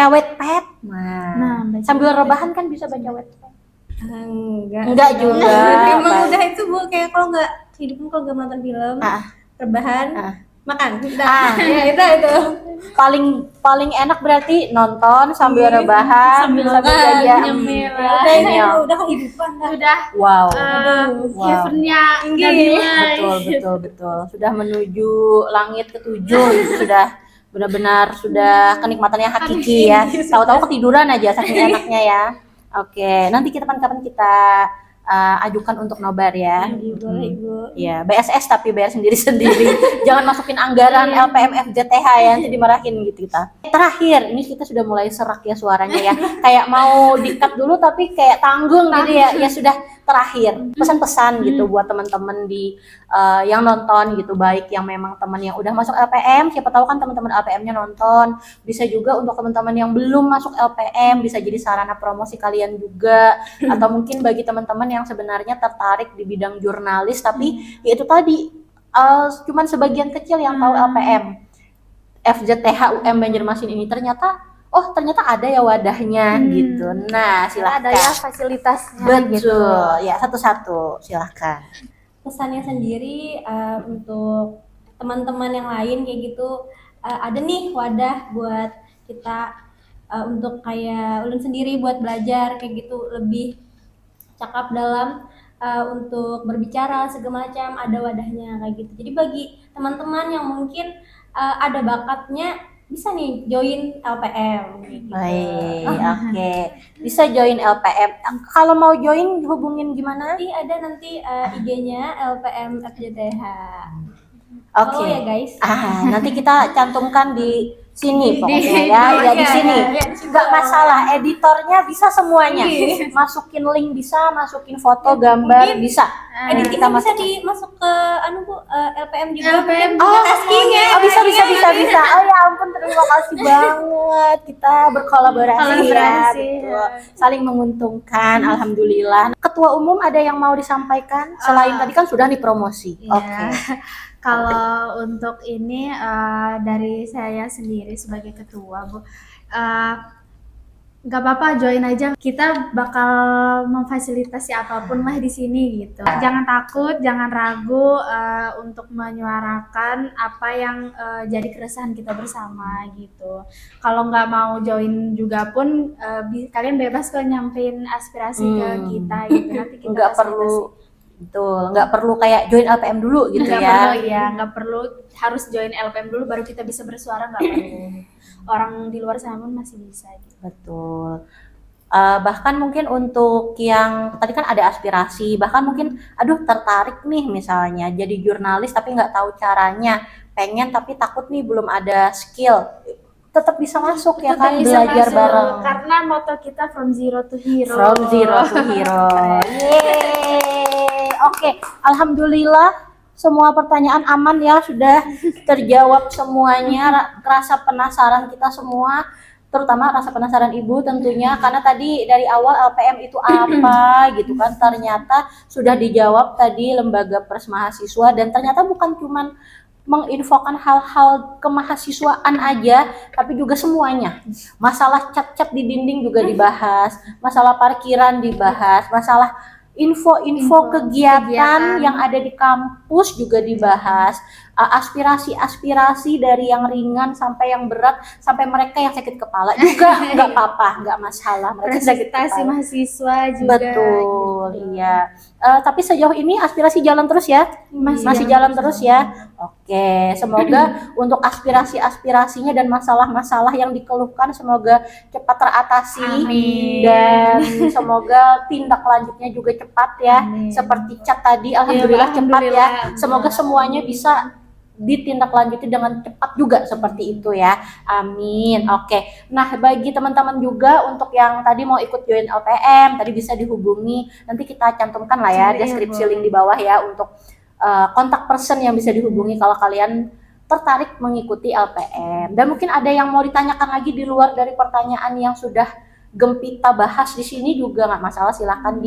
Wattpad. Nah, baca sambil rebahan kan bisa baca Wattpad. Enggak. Enggak juga. Emang Apa? udah itu Bu, kayak kalau enggak kehidupan kalau enggak nonton film, Ah. rebahan, Ah. Makan. Ah. Ya itu. Paling enak berarti nonton sambil rebahan, Sambil jajan. nyemil. Ya udah kehidupan dah. Udah Wow. Wow. heavennya Nabila. Betul. Sudah menuju langit ketujuh itu sudah benar-benar sudah kenikmatannya hakiki ya. Tahu-tahu ketiduran aja saking enaknya ya. Oke, nanti kapan-kapan kita ajukan untuk nobar ya. Boleh Ibu. Ya, BSS tapi bayar sendiri-sendiri. Jangan masukin anggaran LPM FJTH ya, nanti dimarahin gitu kita. Terakhir, ini kita sudah mulai serak ya suaranya ya. Kayak mau di-cut dulu tapi kayak tanggung gitu ya. Ya sudah terakhir, pesan-pesan gitu buat teman-teman di yang nonton gitu, baik yang memang teman yang udah masuk LPM, siapa tahu kan teman-teman LPM-nya nonton. Bisa juga untuk teman-teman yang belum masuk LPM, bisa jadi sarana promosi kalian juga. Atau mungkin bagi teman-teman yang sebenarnya tertarik di bidang jurnalis tapi ya itu tadi cuman sebagian kecil yang tahu LPM FJTH UM Banjarmasin ini ternyata ada ya wadahnya gitu. Nah, silakan. Ada ya fasilitasnya. Betul. Gitu. Ya, satu-satu silakan. Pesannya sendiri untuk teman-teman yang lain kayak gitu, ada nih wadah buat kita untuk kayak ulun sendiri buat belajar kayak gitu, lebih cakap dalam untuk berbicara segala macam, ada wadahnya kayak gitu. Jadi bagi teman-teman yang mungkin ada bakatnya bisa nih join LPM gitu. Baik, oke. Bisa join LPM. Kalau mau join hubungin gimana? Nanti ada nanti IG-nya LPM FJTH. Oke. Oh ya guys. Nanti kita cantumkan di sini pokoknya ya di sini. Nggak masalah, editornya bisa semuanya. Masukin link bisa, masukin foto, gambar bisa. Edit kita ini bisa masukin. dimasuk ke Bu LPM juga. LPM tasking ya. Bisa. Oh ya ampun, terima kasih banget. Kita berkolaborasi ya. Betul. Saling menguntungkan, alhamdulillah. Ketua umum ada yang mau disampaikan selain tadi kan sudah dipromosi. Iya. Oke. Kalau untuk ini dari saya sendiri sebagai ketua, Bu, nggak apa-apa join aja. Kita bakal memfasilitasi apapun lah di sini gitu. Jangan takut, jangan ragu untuk menyuarakan apa yang jadi keresahan kita bersama gitu. Kalau nggak mau join juga pun kalian bebas kok nyampein aspirasi ke kita gitu. Nanti kita Nggak perlu. Betul, nggak perlu kayak join LPM dulu gitu nggak perlu harus join LPM dulu baru kita bisa bersuara, nggak perlu. Orang di luar sana pun masih bisa gitu. Betul. Bahkan mungkin untuk yang tadi kan ada aspirasi, bahkan mungkin tertarik nih misalnya jadi jurnalis tapi nggak tahu caranya, pengen tapi takut nih belum ada skill, tetap bisa masuk ya kan, belajar bareng. Karena moto kita from zero to hero. Yeay. Oke, alhamdulillah semua pertanyaan aman ya, sudah terjawab semuanya. Rasa penasaran kita semua, terutama rasa penasaran Ibu tentunya, karena tadi dari awal LPM itu apa gitu kan, ternyata sudah dijawab tadi lembaga pers mahasiswa, dan ternyata bukan cuman menginfokan hal-hal kemahasiswaan aja, tapi juga semuanya. Masalah cat-cat di dinding juga dibahas, masalah parkiran dibahas, masalah info kegiatan yang ada di kampus juga dibahas, aspirasi-aspirasi dari yang ringan sampai yang berat, sampai mereka yang sakit kepala juga nggak apa-apa, nggak masalah. Mereka sakit Presentasi kepala. mahasiswa juga. Betul, gitu. iya. Tapi sejauh ini aspirasi jalan terus ya? Masih jalan terus ya? Oke, semoga untuk aspirasi-aspirasinya dan masalah-masalah yang dikeluhkan semoga cepat teratasi. Amin. Dan semoga tindak lanjutnya juga cepat ya. Amin. Seperti cat tadi, alhamdulillah cepat ya. Alhamdulillah. Semoga semuanya bisa ditindaklanjuti dengan cepat juga seperti itu ya. Amin. Oke. Nah, bagi teman-teman juga untuk yang tadi mau ikut join LPM, tadi bisa dihubungi. Nanti kita cantumkan lah ya deskripsi link di bawah ya untuk kontak person yang bisa dihubungi kalau kalian tertarik mengikuti LPM. Dan mungkin ada yang mau ditanyakan lagi di luar dari pertanyaan yang sudah Gempita bahas di sini juga nggak masalah, silahkan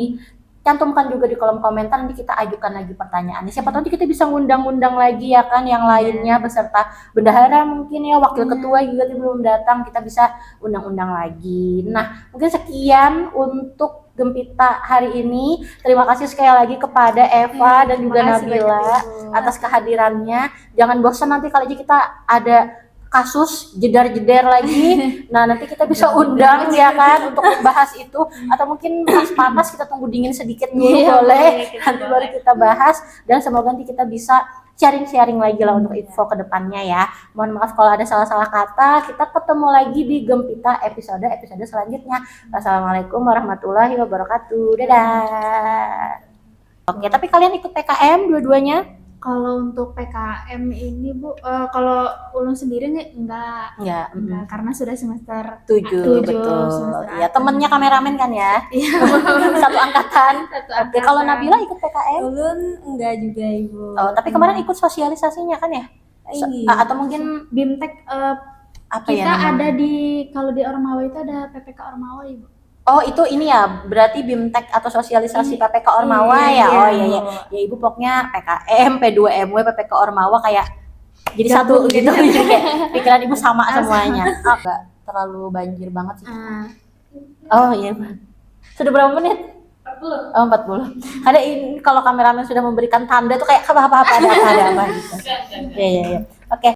cantumkan juga di kolom komentar, nanti kita ajukan lagi pertanyaannya. Siapa tahu nanti kita bisa ngundang-undang lagi ya kan yang lainnya beserta bendahara mungkin ya, wakil ketua juga yang belum datang, kita bisa undang-undang lagi. Nah, mungkin sekian untuk Gempita hari ini. Terima kasih sekali lagi kepada Eva dan juga Terima kasih Nabila banyak, Ibu. atas kehadirannya. Jangan bosan nanti kalau aja kita ada kasus jedar-jeder lagi. Nah, nanti kita bisa undang ya kan untuk membahas itu, atau mungkin panas kita tunggu dingin sedikit dulu Iya, boleh. kita Nanti baru boleh. kita bahas, dan semoga nanti kita bisa sharing-sharing lagi lah untuk info ke depannya ya. Mohon maaf kalau ada salah-salah kata. Kita ketemu lagi di Gempita episode selanjutnya. Wassalamualaikum warahmatullahi wabarakatuh. Dadah. Oke, tapi kalian ikut PKM dua-duanya? Kalau untuk PKM ini Bu, kalau Ulun sendiri enggak, Enggak. karena sudah semester 7, Tujuh, betul. semester Ya, akhir. temennya kameramen kan ya? Iya. Satu angkatan. Satu Oke, kalau angkatan. Nabila ikut PKM? Ulun enggak juga Ibu. Oh, tapi kemarin ikut sosialisasinya kan ya? Iya. Atau mungkin BIMTEK apa kita ya namanya? ada kalau di Ormawa itu ada PPK Ormawa Ibu. Oh, itu ini ya, berarti BIMTEK atau sosialisasi Iya. PPK Ormawa Iya, ya? Oh iya. iya. Ya Ibu pokoknya PKM, P2MW, PPK Ormawa kayak jadi Gabung satu gitu. gitu. Kayak pikiran Ibu sama semuanya. Oh, enggak terlalu banjir banget sih. Oh iya. Sudah berapa menit? 40. Oh, 40. Ada ini kalau kameramen sudah memberikan tanda tuh kayak apa-apa ada apa gitu. Iya. Oke.